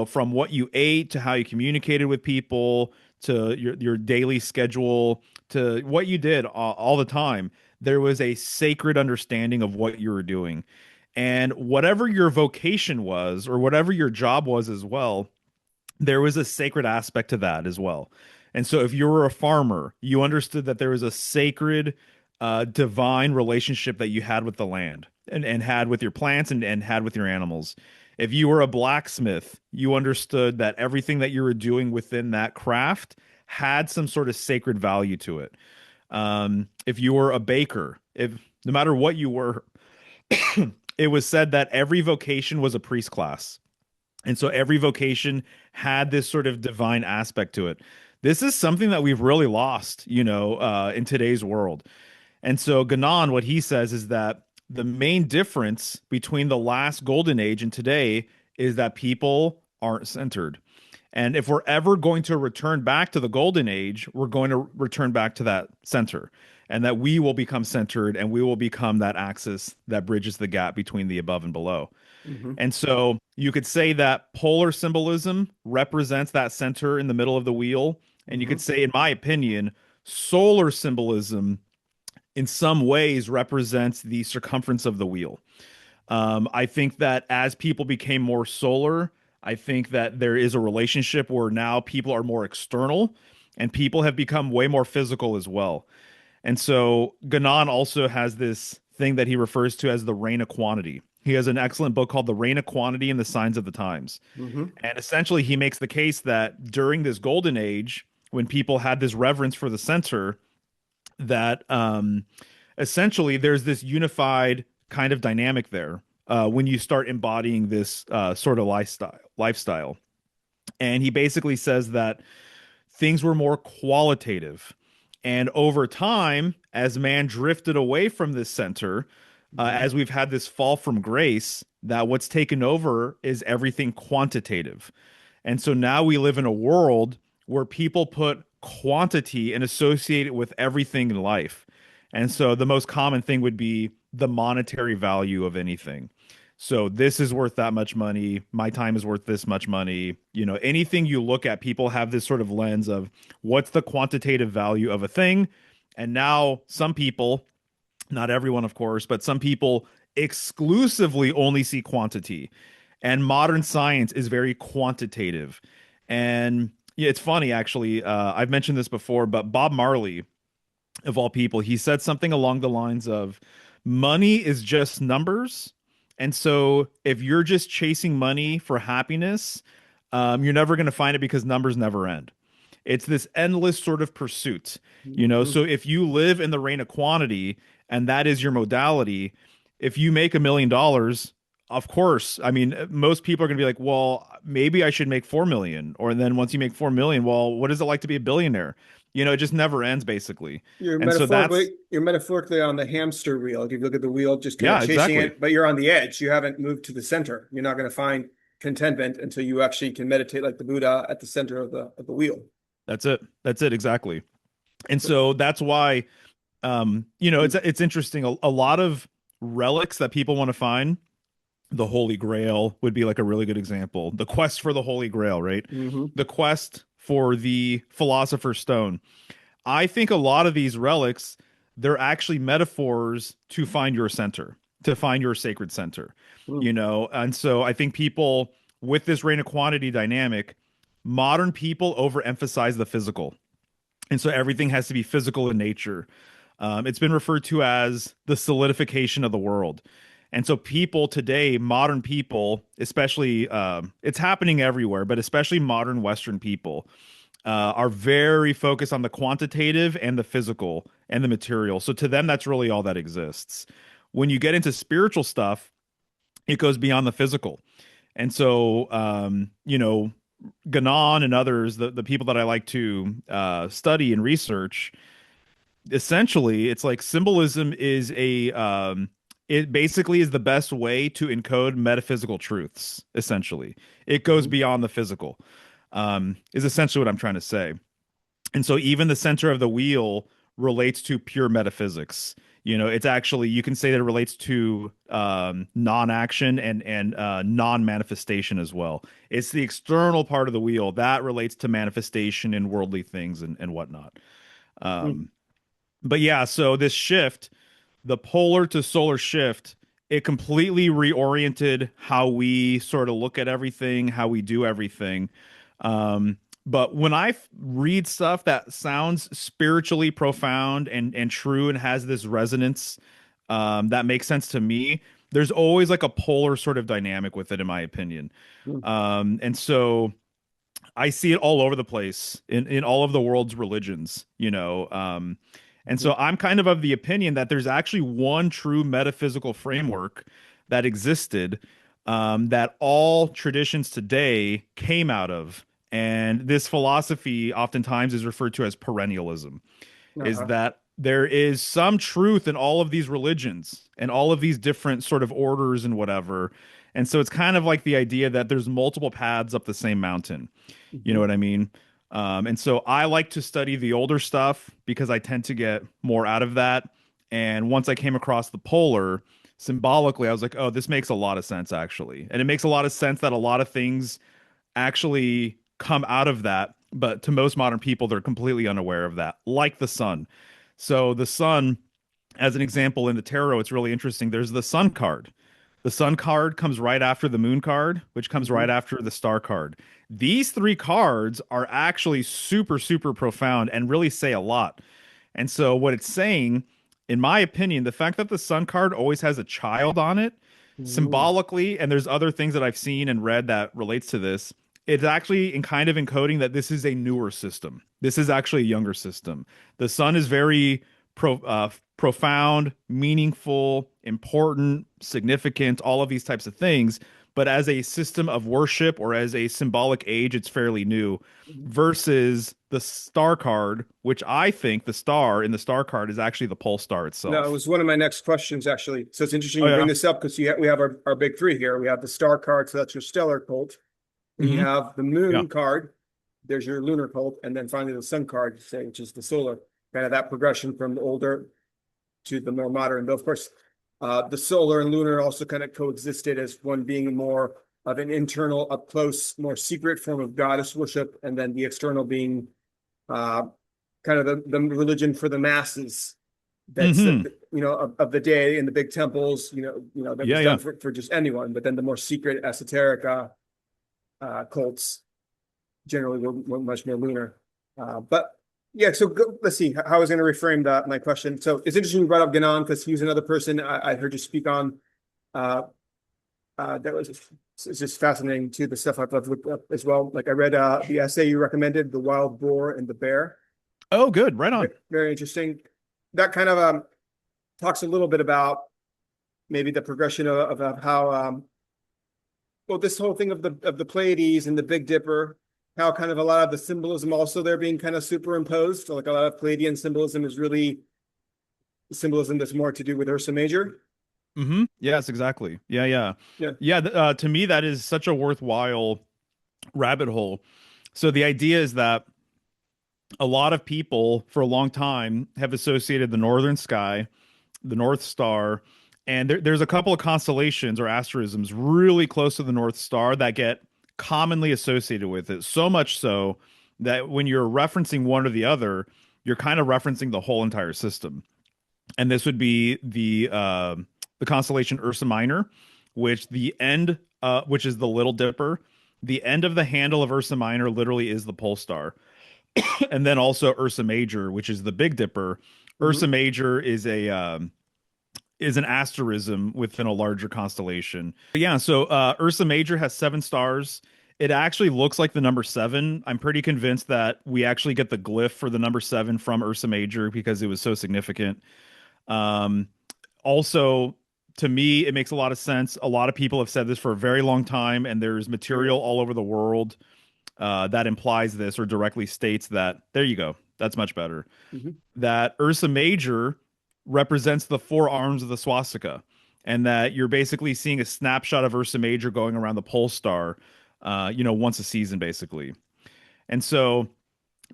from what you ate to how you communicated with people to your daily schedule to what you did all the time, there was a sacred understanding of what you were doing. And whatever your vocation was, or whatever your job was as well, there was a sacred aspect to that as well. And so if you were a farmer, you understood that there was a sacred, divine relationship that you had with the land and had with your plants and had with your animals. If you were a blacksmith, you understood that everything that you were doing within that craft had some sort of sacred value to it. If you were a baker, if no matter what you were, it was said that every vocation was a priest class. And so every vocation had this sort of divine aspect to it. This is something that we've really lost, in today's world. And so Ganon, what he says is that the main difference between the last golden age and today is that people aren't centered. And if we're ever going to return back to the golden age, we're going to return back to that center, and that we will become centered and we will become that axis that bridges the gap between the above and below. Hmm. And so you could say that polar symbolism represents that center in the middle of the wheel. And you Hmm. could say, in my opinion, solar symbolism in some ways represents the circumference of the wheel. I think that as people became more solar, I think that there is a relationship where now people are more external and people have become way more physical as well. And so Ganon also has this thing that he refers to as the reign of quantity. He has an excellent book called The Reign of Quantity and the Signs of the Times. Hmm. And essentially, he makes the case that during this golden age, when people had this reverence for the center, that essentially there's this unified kind of dynamic there when you start embodying this sort of lifestyle. And he basically says that things were more qualitative. And over time, as man drifted away from this center, Hmm. as we've had this fall from grace, that what's taken over is everything quantitative. And so now we live in a world where people put quantity and associate it with everything in life. And so the most common thing would be the monetary value of anything. So this is worth that much money. My time is worth this much money. Anything you look at, people have this sort of lens of what's the quantitative value of a thing. And now some people, not everyone, of course, but some people exclusively only see quantity. And modern science is very quantitative. And yeah, it's funny, actually. I've mentioned this before, but Bob Marley, of all people, he said something along the lines of money is just numbers. And so if you're just chasing money for happiness, You're never going to find it because numbers never end. It's this endless sort of pursuit, you know. Mhm. So if you live in the reign of quantity and that is your modality, if you make $1 million, of course, I mean, most people are going to be like, well, maybe I should make 4 million. Or then once you make 4 million, well, what is it like to be a billionaire? You know, it just never ends basically. And so that's, You're metaphorically on the hamster wheel. If you look at the wheel, just kind of yeah, chasing exactly. it, but you're on the edge. You haven't moved to the center. You're not going to find contentment until you actually can meditate like the Buddha at the center of the wheel. That's it. That's it exactly. And so that's why, you know, it's interesting. A lot of relics that people want to find, the Holy Grail would be like a really good example. The quest for the Holy Grail, right? Mm-hmm. The quest for the Philosopher's Stone. I think a lot of these relics, they're actually metaphors to find your center, to find your sacred center, Mm-hmm. you know? And so I think people with this reign of quantity dynamic, modern people overemphasize the physical. And so everything has to be physical in nature. It's been referred to as the solidification of the world. And so people today, modern people, especially, it's happening everywhere, but especially modern Western people, are very focused on the quantitative and the physical and the material. So to them, that's really all that exists. When you get into spiritual stuff, it goes beyond the physical. And so, you know, Ganon and others, the people that I like to study and research, essentially, it's like symbolism is it basically is the best way to encode metaphysical truths. Essentially, it goes Mm-hmm. beyond the physical. Is essentially what I'm trying to say. And so even the center of the wheel relates to pure metaphysics. You know, it's actually you can say that it relates to non-action and non-manifestation as well. It's the external part of the wheel that relates to manifestation and worldly things and whatnot. Um, but yeah, so this shift, the polar to solar shift, it completely reoriented how we sort of look at everything, how we do everything. But when read stuff that sounds spiritually profound and true and has this resonance, that makes sense to me, there's always like a polar sort of dynamic with it, in my opinion. Mm-hmm. And so I see it all over the place in all of the world's religions, you know. And so I'm kind of the opinion that there's actually one true metaphysical framework that existed, that all traditions today came out of. And this philosophy oftentimes is referred to as perennialism, is Uh-huh. that there is some truth in all of these religions and all of these different sort of orders and whatever. And so it's kind of like the idea that there's multiple paths up the same mountain. You know Mm-hmm. what I mean? And so I like to study the older stuff because I tend to get more out of that. And once I came across the polar, symbolically, I was like, oh, this makes a lot of sense, actually. And it makes a lot of sense that a lot of things actually come out of that. But to most modern people, they're completely unaware of that, like the sun. So the sun, as an example in the tarot, it's really interesting. There's the sun card. The sun card comes right after the moon card, which comes Mm-hmm. right after the star card. These three cards are actually super, super profound and really say a lot. And so, what it's saying, in my opinion, the fact that the sun card always has a child on it, Mm-hmm. symbolically, and there's other things that I've seen and read that relates to this, it's actually in kind of encoding that this is a newer system. This is actually a younger system. The sun is very profound, meaningful, important, significant, all of these types of things. But as a system of worship or as a symbolic age, it's fairly new versus the star card, which I think the star in the star card is actually the pole star No, it itself. was one of my next questions, actually. So it's interesting Oh, you bring yeah. this up because we have our big three here. We have the star card, so that's your stellar cult. Then you Hmm. have the Yeah. moon card. There's your lunar cult. And then finally the sun card, say, which is the solar. Kind of that progression from the older to the more modern. Though, of course, the solar and lunar also kind of coexisted as one being more of an internal, up close, more secret form of goddess worship, and then the external being uh, kind of the religion for the masses. That's Hmm. of the day in the big temples. That Yeah, was done yeah. for just anyone. But then the more secret, esoteric cults generally were much more lunar. But yeah, so let's see how I was going to reframe my question. So it's interesting you brought up Ganon because he was another person I heard you speak on. Uh, That was it's just fascinating too. The stuff I've looked up as well. Like I read the essay you recommended, "The Wild Boar and the Bear." Oh, good. Right on. Very interesting. That kind of talks a little bit about maybe the progression of how well this whole thing of the Pleiades and the Big Dipper, how kind of a lot of the symbolism also there being kind of superimposed. So like a lot of Pleiadian symbolism is really symbolism that's more to do with Ursa Major. Mm-hmm. Yes, exactly. Yeah, yeah. Yeah. Yeah, to me, that is such a worthwhile rabbit hole. So the idea is that a lot of people for a long time have associated the northern sky, the North Star, and there's a couple of constellations or asterisms really close to the North Star that get commonly associated with it. So much so that when you're referencing one or the other, you're kind of referencing the whole entire system. And this would be the constellation Ursa Minor, which is the Little Dipper. The end of the handle of Ursa Minor literally is the pole star, and then also Ursa Major, which is the Big Dipper. Ursa Mm-hmm. Major is an asterism within a larger constellation. But yeah, so Ursa Major has 7 stars. It actually looks like the number 7. I'm pretty convinced that we actually get the glyph for the number 7 from Ursa Major because it was so significant. Um, Also, to me, it makes a lot of sense. A lot of people have said this for a very long time, and there's material all over the world that implies this or directly states that. There you go. That's much better. Mm-hmm. That Ursa Major represents the 4 arms of the swastika, and that you're basically seeing a snapshot of Ursa Major going around the pole star, once a season, basically. And so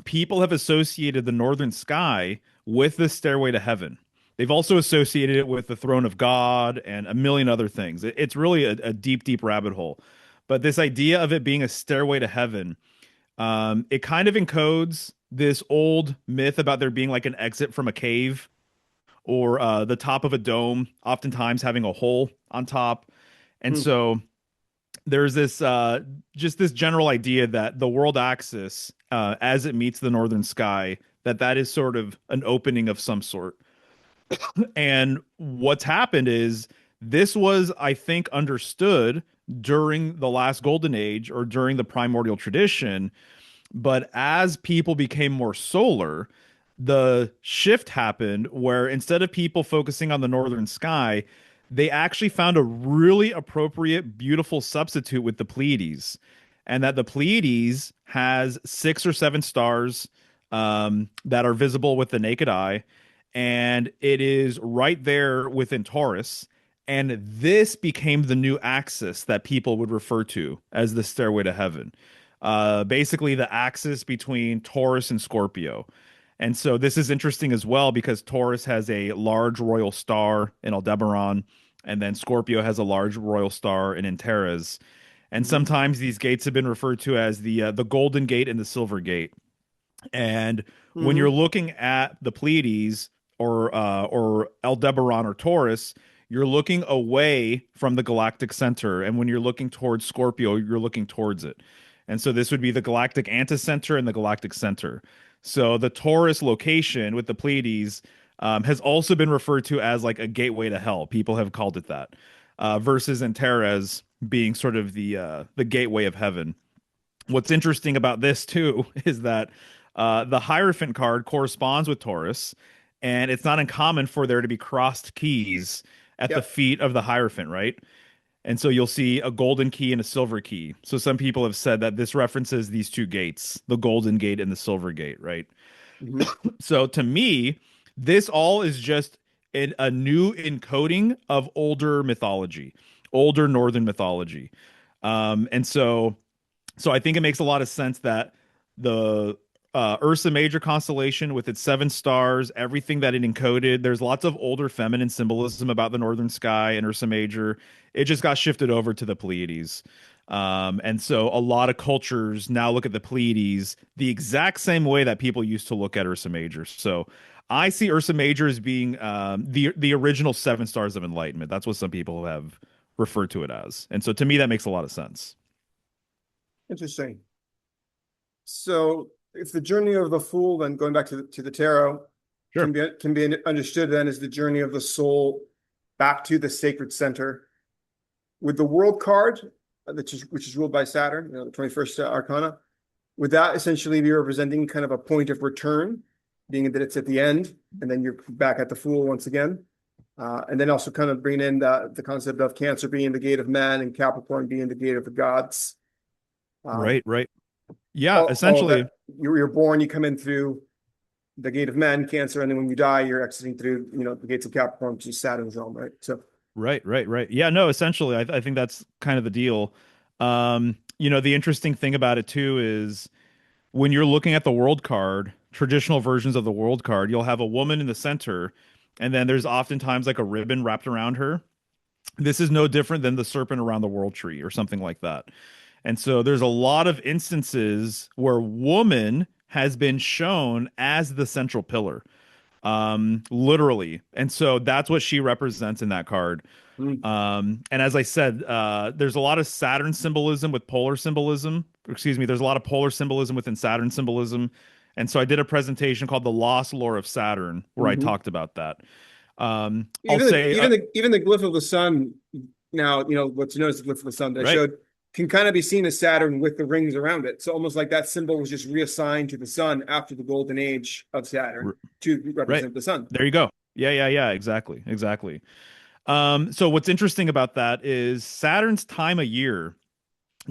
people have associated the northern sky with the stairway to heaven. They've also associated it with the throne of God and a million other things. It's really a deep, deep rabbit hole. But this idea of it being a stairway to heaven, it kind of encodes this old myth about there being like an exit from a cave or the top of a dome, oftentimes having a hole on top. And Mm-hmm. so there's this just this general idea that the world axis, as it meets the northern sky, that is sort of an opening of some sort. And what's happened is this was, I think, understood during the last golden age or during the primordial tradition, but as people became more solar, the shift happened where instead of people focusing on the northern sky, they actually found a really appropriate, beautiful substitute with the Pleiades. And that the Pleiades has 6 or 7 stars that are visible with the naked eye. And it is right there within Taurus. And this became the new axis that people would refer to as the stairway to heaven, basically the axis between Taurus and Scorpio. And so this is interesting as well because Taurus has a large royal star in Aldebaran, and then Scorpio has a large royal star in Antares. And Mm-hmm. sometimes these gates have been referred to as the Golden Gate and the Silver Gate. And when you're Mm-hmm. looking at the Pleiades or Aldebaran or Taurus, you're looking away from the galactic center, and when you're looking towards Scorpio, you're looking towards it. And so this would be the galactic anticenter and the galactic center. So the Taurus location with the Pleiades has also been referred to as like a gateway to hell. People have called it that, versus Antares being sort of the gateway of heaven. What's interesting about this too is that the Hierophant card corresponds with Taurus, and it's not uncommon for there to be crossed keys at the Yep. feet of the Hierophant, right? And so you'll see a golden key and a silver key. So some people have said that this references these two gates, the golden gate and the silver gate, right? Mm-hmm. So to me, this all is just a new encoding of older mythology, older northern mythology. And so I think it makes a lot of sense that the Ursa Major constellation, with its 7 stars, everything that it encoded, there's lots of older feminine symbolism about the northern sky and Ursa Major. It just got shifted over to the Pleiades. And so a lot of cultures now look at the Pleiades the exact same way that people used to look at Ursa Major. So I see Ursa Major as being the original 7 stars of enlightenment. That's what some people have referred to it as. And so to me, that makes a lot of sense. Interesting. So if the journey of the fool, then going back to the tarot, Sure. can be understood then as the journey of the soul back to the sacred center. with the world card, which is ruled by Saturn, the 21st Arcana, would that essentially be representing kind of a point of return, being that it's at the end, and then you're back at the Fool once again? And then also kind of bringing in the concept of Cancer being the gate of man and Capricorn being the gate of the gods. Right, right. Yeah, All of essentially. that, you're born, you come in through the gate of man, Cancer, and then when you die, you're exiting through, the gates of Capricorn, which is Saturn's realm, right? So, Right, right, right. Yeah, no, essentially, I think that's kind of the deal. The interesting thing about it too is when you're looking at the world card, traditional versions of the world card, you'll have a woman in the center, and then there's oftentimes like a ribbon wrapped around her. This is no different than the serpent around the world tree or something like that. And so there's a lot of instances where woman has been shown as the central pillar, literally. And so that's what she represents in that card. mm, And as I said, there's a lot of Saturn symbolism with polar symbolism. Excuse me, there's a lot of polar symbolism within Saturn symbolism. And so I did a presentation called The Lost Lore of Saturn, where I mhm. talked about that. I'll say, Even the glyph of the sun now, what's known as the glyph of the sun that I right, showed can kind of be seen as Saturn with the rings around it. So almost like that symbol was just reassigned to the sun after the golden age of Saturn r- to right. represent the sun. There you go. Yeah, yeah, yeah, exactly, exactly. So what's interesting about that is Saturn's time of year.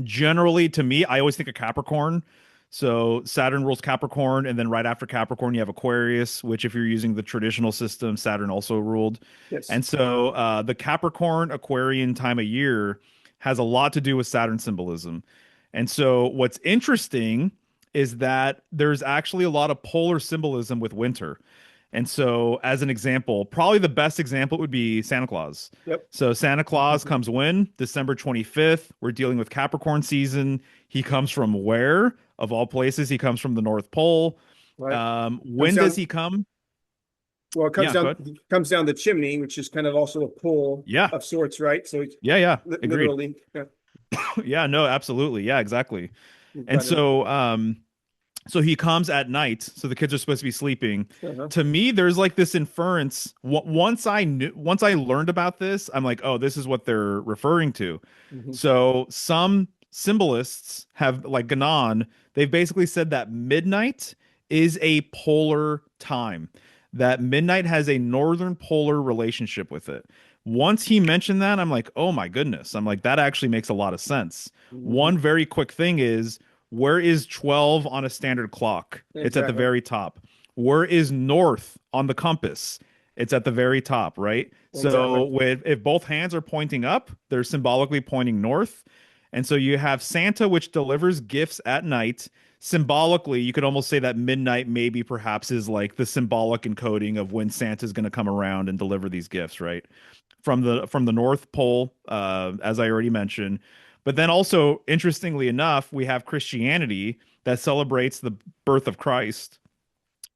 Generally, to me, I always think of Capricorn. So Saturn rules Capricorn, and then right after Capricorn, you have Aquarius, which, if you're using the traditional system, Saturn also ruled. Yes. And so the Capricorn Aquarian time of year has a lot to do with Saturn symbolism. And so what's interesting is that there's actually a lot of polar symbolism with winter. And so, as an example, probably the best example would be Santa Claus. Yep. So, Santa Claus comes when? December 25th. We're dealing with Capricorn season. He comes from where? Of all places, he comes from the North Pole. Right. Comes When does down. he come? Well, it Yeah, go ahead. comes down the chimney, which is kind of also a pole Yeah, of sorts, right? So it's yeah, yeah. Agreed. literally, yeah, Yeah, no, absolutely. Yeah, exactly. you've And got it. so he comes at night, so the kids are supposed to be sleeping. Uh-huh. To me, there's like this inference. Once I learned about this, I'm like, oh, this is what they're referring to. Mhm. So some symbolists have, like Ganon, they've basically said that midnight is a polar time, that midnight has a northern polar relationship with it. Once he mentioned that, I'm like, oh my goodness. I'm like, that actually makes a lot of sense. Mhm. One very quick thing is, where is 12 on a standard clock? It's at the Exactly. very top. Where is north on the compass? It's at the very top, right? Exactly. So with if both hands are pointing up, they're symbolically pointing north. And so you have Santa, which delivers gifts at night. Symbolically, you could almost say that midnight maybe perhaps is like the symbolic encoding of when Santa's going to come around and deliver these gifts, right? From the North Pole, as I already mentioned. But then also, interestingly enough, we have Christianity that celebrates the birth of Christ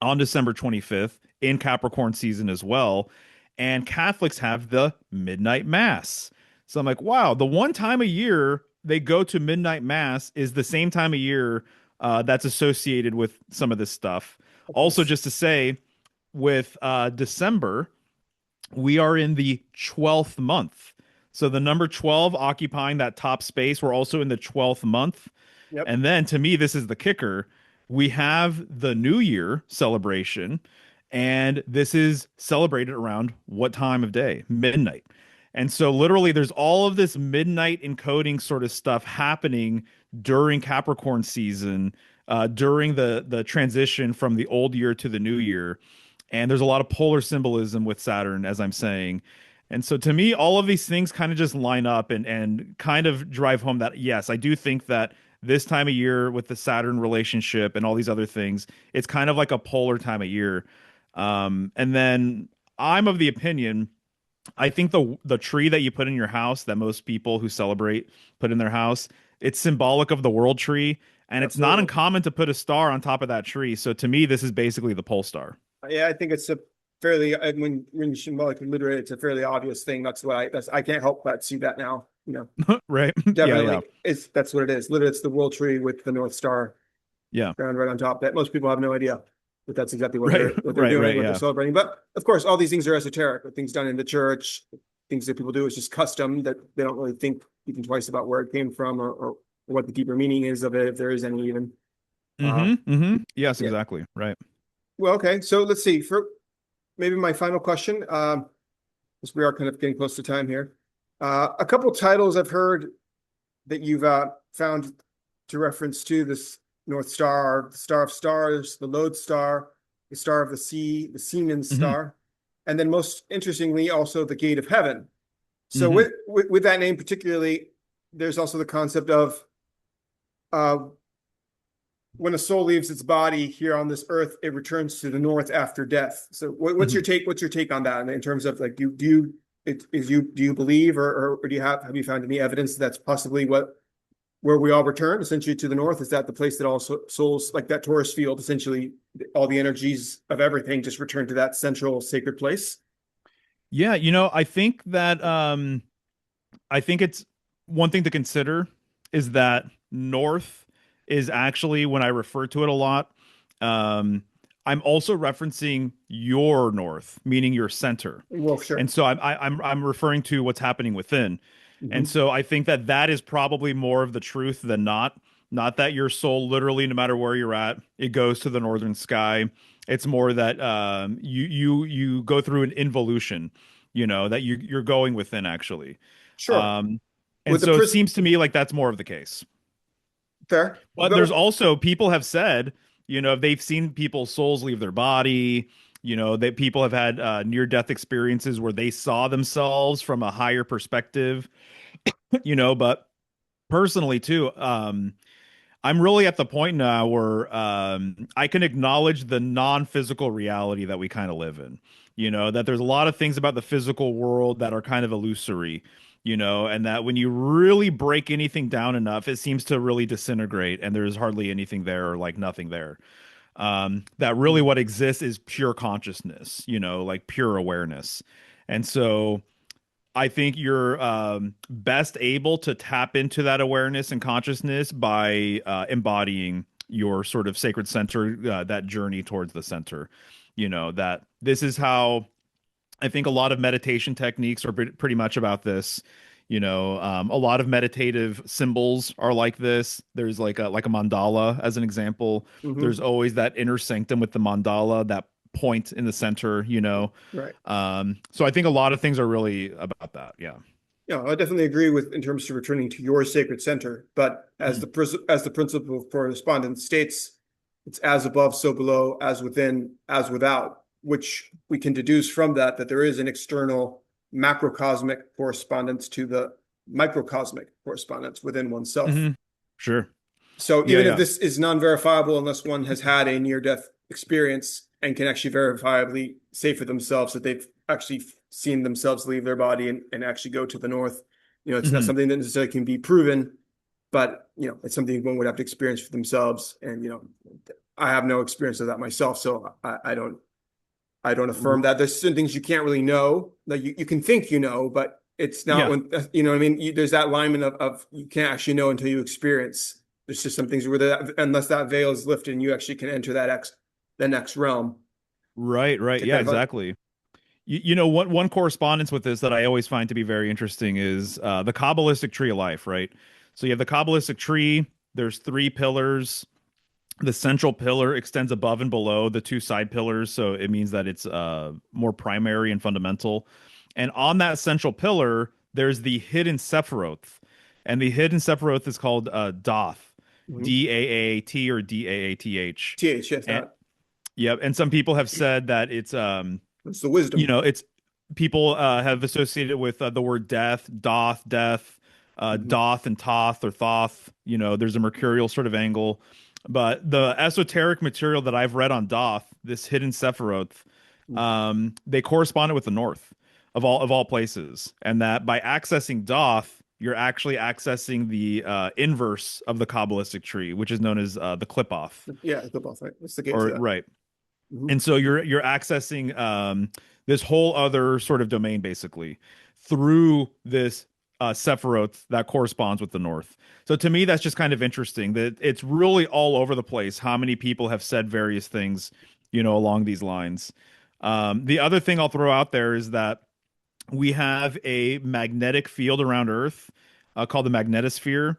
on December 25th in Capricorn season as well. And Catholics have the midnight mass. So I'm like, wow, the one time a year they go to midnight mass is the same time of year that's associated with some of this stuff. Also, Yes. just to say, with December, we are in the 12th month. So the number 12 occupying that top space, we're also in the 12th month. Yep. And then to me, this is the kicker. We have the New Year celebration, and this is celebrated around what time of day? Midnight. And so literally there's all of this midnight encoding sort of stuff happening during Capricorn season, during the transition from the old year to the new year. And there's a lot of polar symbolism with Saturn, as I'm saying. And so to me, all of these things kind of just line up and kind of drive home that, yes, I do think that this time of year with the Saturn relationship and all these other things, it's kind of like a polar time of year. And then I'm of the opinion, I think the tree that you put in your house that most people who celebrate put in their house, it's symbolic of the world tree, and it's not Absolutely. uncommon to put a star on top of that tree. So to me, this is basically the pole star. Yeah, I think it's a fairly when you symbolic literate, it's a fairly obvious thing. I can't help but see that now. Right? Yeah, yeah. Definitely, it's that's what it is. Literally, it's the world tree with the North Star Yeah. ground right on top. That most people have no idea, but that's exactly Right. what they're Right, doing, right, what they're yeah. celebrating. But of course, all these things are esoteric. Things done in the church, things that people do is just custom, that they don't really think even twice about where it came from, or what the deeper meaning is of it, if there is any even. Uh, Yes, yeah. exactly. Right. Well, okay. So let's see. For maybe my final question, because we are kind of getting close to time here. A couple titles I've heard that you've found to reference to this North Star, the Star of Stars, the Lodestar, the Star of the Sea, the Seaman's hmm Star, and then most interestingly, also the Gate of Heaven. So hmm with that name particularly, there's also the concept of uh, when a soul leaves its body here on this earth, it returns to the north after death. So what's your hmm take? What's your take on that in terms of like, do you believe, or do you have you found any evidence that's possibly where we all return essentially to the north? Is that the place that all souls, like that torus field, essentially all the energies of everything just return to that central sacred place? Yeah, I think that I think it's one thing to consider is that north is actually when I refer to it a lot. Um, I'm also referencing your north, meaning your center, Well, and sure. so I'm referring to what's happening within, and Hmm. so I think that that is probably more of the truth than not. Not that your soul literally, no matter where you're at, it goes to the northern sky. It's more that you go through an involution, that you're going within actually. Sure. Um, and With the so it prism, seems to me like that's more of the case. fair. But there's also people have said, they've seen people's souls leave their body, that people have had near-death experiences where they saw themselves from a higher perspective, but personally too, I'm really at the point now where I can acknowledge the non-physical reality that we kind of live in. That there's a lot of things about the physical world that are kind of illusory, and that when you really break anything down enough, it seems to really disintegrate and there's hardly anything there or like nothing there. That really what exists is pure consciousness, like pure awareness. And so I think you're best able to tap into that awareness and consciousness by embodying your sort of sacred center, that journey towards the center. That this is how I think a lot of meditation techniques are pretty much about this. A lot of meditative symbols are like this. There's like a mandala as an example. Mhm. There's always that inner sanctum with the mandala, that point in the center. Right. So I think a lot of things are really about that. Yeah. Yeah, I definitely agree with in terms of returning to your sacred center. But as Mhm. as the principle of correspondence states, it's as above, so below, as within, as without, which we can deduce from that that there is an external macrocosmic correspondence to the microcosmic correspondence within oneself. Mhm. Sure. So Yeah, even if yeah. this is non-verifiable unless one has had a near-death experience and can actually verifiably say for themselves that they've actually seen themselves leave their body and actually go to the north, it's not Mhm. something that necessarily can be proven, but it's something one would have to experience for themselves. And I have no experience of that myself, so I don't affirm that. There's certain things you can't really know. Like you can think but it's not Yeah. when you know what I mean. There's that alignment of you can't actually know until you experience. There's just some things where unless that veil is lifted, and you actually can enter the next realm Right, right. to Yeah, kind of exactly. One correspondence with this that I always find to be very interesting is the Kabbalistic tree of life, right? So you have the Kabbalistic tree, there's three pillars. The central pillar extends above and below the two side pillars, so it means that it's more primary and fundamental. And on that central pillar, there's the hidden Sephiroth. And the hidden Sephiroth is called Doth, mhm. Daat or Daath. th. Yes, And that yep, and some people have said that it's the wisdom. it's people have associated with the word death, death, Mhm. doth and toth or thoth. There's a mercurial sort of angle. But the esoteric material that I've read on Doth, this hidden Sephiroth, they corresponded with the North of all places, and that by accessing Doth, you're actually accessing the inverse of the Kabbalistic tree, which is known as the Clipoth, Yeah, the both right. It's the gate to or that. right. Mhm. And so you're accessing this whole other sort of domain basically through this Sephiroth that corresponds with the North. So to me, that's just kind of interesting that it's really all over the place how many people have said various things, along these lines. The other thing I'll throw out there is that we have a magnetic field around Earth called the magnetosphere,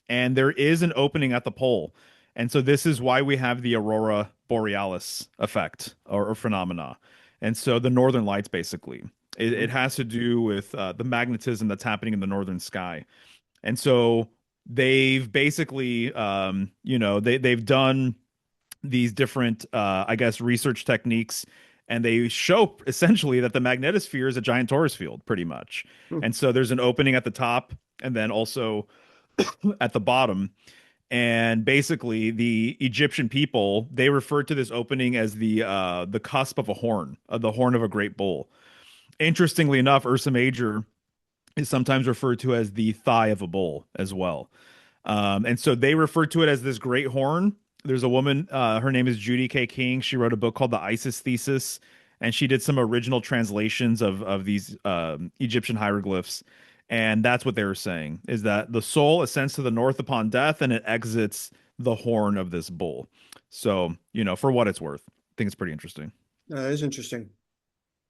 and there is an opening at the pole. And so this is why we have the aurora borealis effect or phenomena. And so the northern lights, basically, it Mm. has to do with the magnetism that's happening in the northern sky. And so they've basically, they've done these different, I guess, research techniques, and they show essentially that the magnetosphere is a giant torus field, pretty much. Mm. And so there's an opening at the top, and then also at the bottom. And basically, the Egyptian people they referred to this opening as the cusp of a horn, the horn of a great bull. Interestingly enough, Ursa Major is sometimes referred to as the thigh of a bull as well. And so they refer to it as this great horn. There's a woman, her name is Judy K. King. She wrote a book called The Isis Thesis, and she did some original translations of these Egyptian hieroglyphs. And that's what they were saying is that the soul ascends to the north upon death and it exits the horn of this bull. So, for what it's worth, I think it's pretty interesting. That is interesting.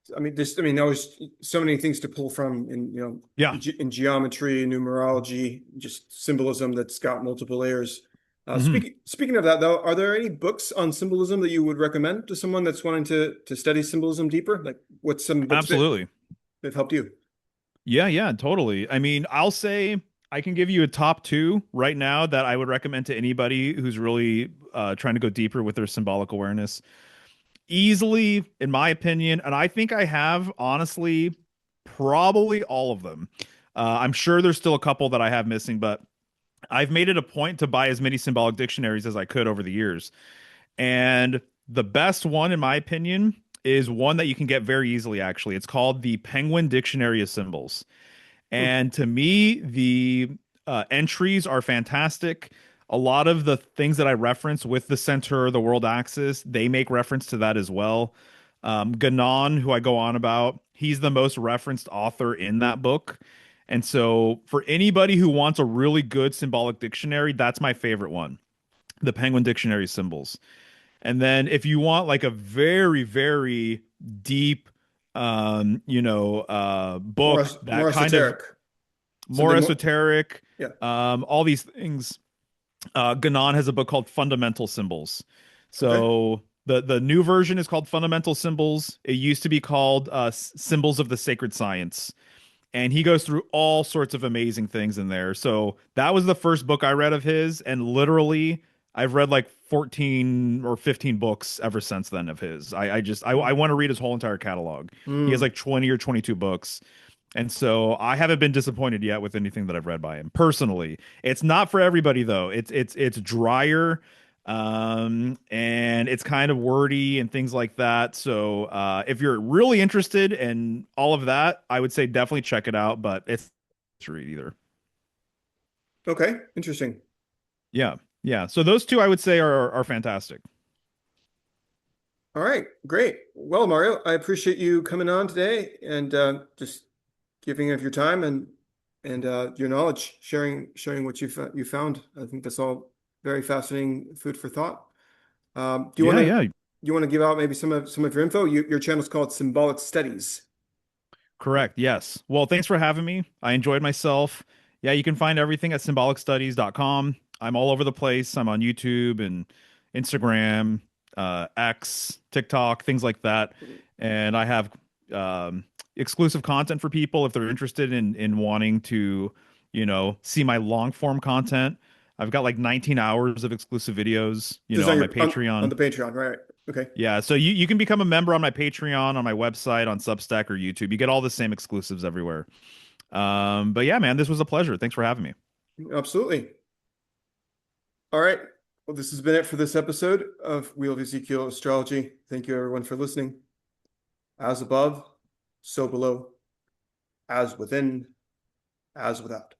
There was so many things to pull from in, Yeah. in geometry, numerology, just symbolism that's got multiple layers. Hmm. Speaking of that, though, are there any books on symbolism that you would recommend to someone that's wanting to study symbolism deeper? Like, what's some books Absolutely. that have helped you? Yeah, yeah, totally. I mean, I'll say I can give you a top two right now that I would recommend to anybody who's really trying to go deeper with their symbolic awareness. Easily, in my opinion, and I think I have honestly probably all of them. I'm sure there's still a couple that I have missing, but I've made it a point to buy as many symbolic dictionaries as I could over the years. And the best one, in my opinion, is one that you can get very easily, actually. It's called the Penguin Dictionary of Symbols. Hmm. And to me, the entries are fantastic. A lot of the things that I reference with the center, the world axis, they make reference to that as well. Ganon, who I go on about, he's the most referenced author in that book. And so, for anybody who wants a really good symbolic dictionary, that's my favorite one, the Penguin Dictionary of Symbols. And then, if you want like a very, very deep, book that More kind of esoteric, more something more. esoteric, Yeah. all these things. Ganon has a book called Fundamental Symbols. Okay. So the new version is called Fundamental Symbols. It used to be called Symbols of the Sacred Science, and he goes through all sorts of amazing things in there. So that was the first book I read of his, and literally I've read like 14 or 15 books ever since then of his. I want to read his whole entire catalog. He has Mm. like 20 or 22 books. And so I haven't been disappointed yet with anything that I've read by him personally. It's not for everybody though. It's drier, and it's kind of wordy and things like that. So if you're really interested in all of that, I would say definitely check it out, but it's to read either. Okay. Interesting. Yeah. Yeah. So those two I would say are fantastic. All right. Great. Well, Mario, I appreciate you coming on today and just giving of your time and your knowledge, sharing what you found. I think that's all very fascinating food for thought. Do Yeah, yeah. you want to give out maybe some of your info? Your channel's called Symbolic Studies. Correct. Yes. Well, thanks for having me. I enjoyed myself. Yeah, you can find everything at symbolicstudies.com. I'm all over the place. I'm on YouTube and Instagram, X, TikTok, things like that. And I have um, exclusive content for people if they're interested in wanting to, see my long form content. I've got like 19 hours of exclusive videos, This is on my on Patreon. the Patreon, right? Okay. Yeah, so you can become a member on my Patreon, on my website, on Substack or YouTube. You get all the same exclusives everywhere. But yeah, man, this was a pleasure. Thanks for having me. Absolutely. All right. Well, this has been it for this episode of Wheel of Ezekiel Astrology. Thank you, everyone, for listening. As above, so below, as within, as without.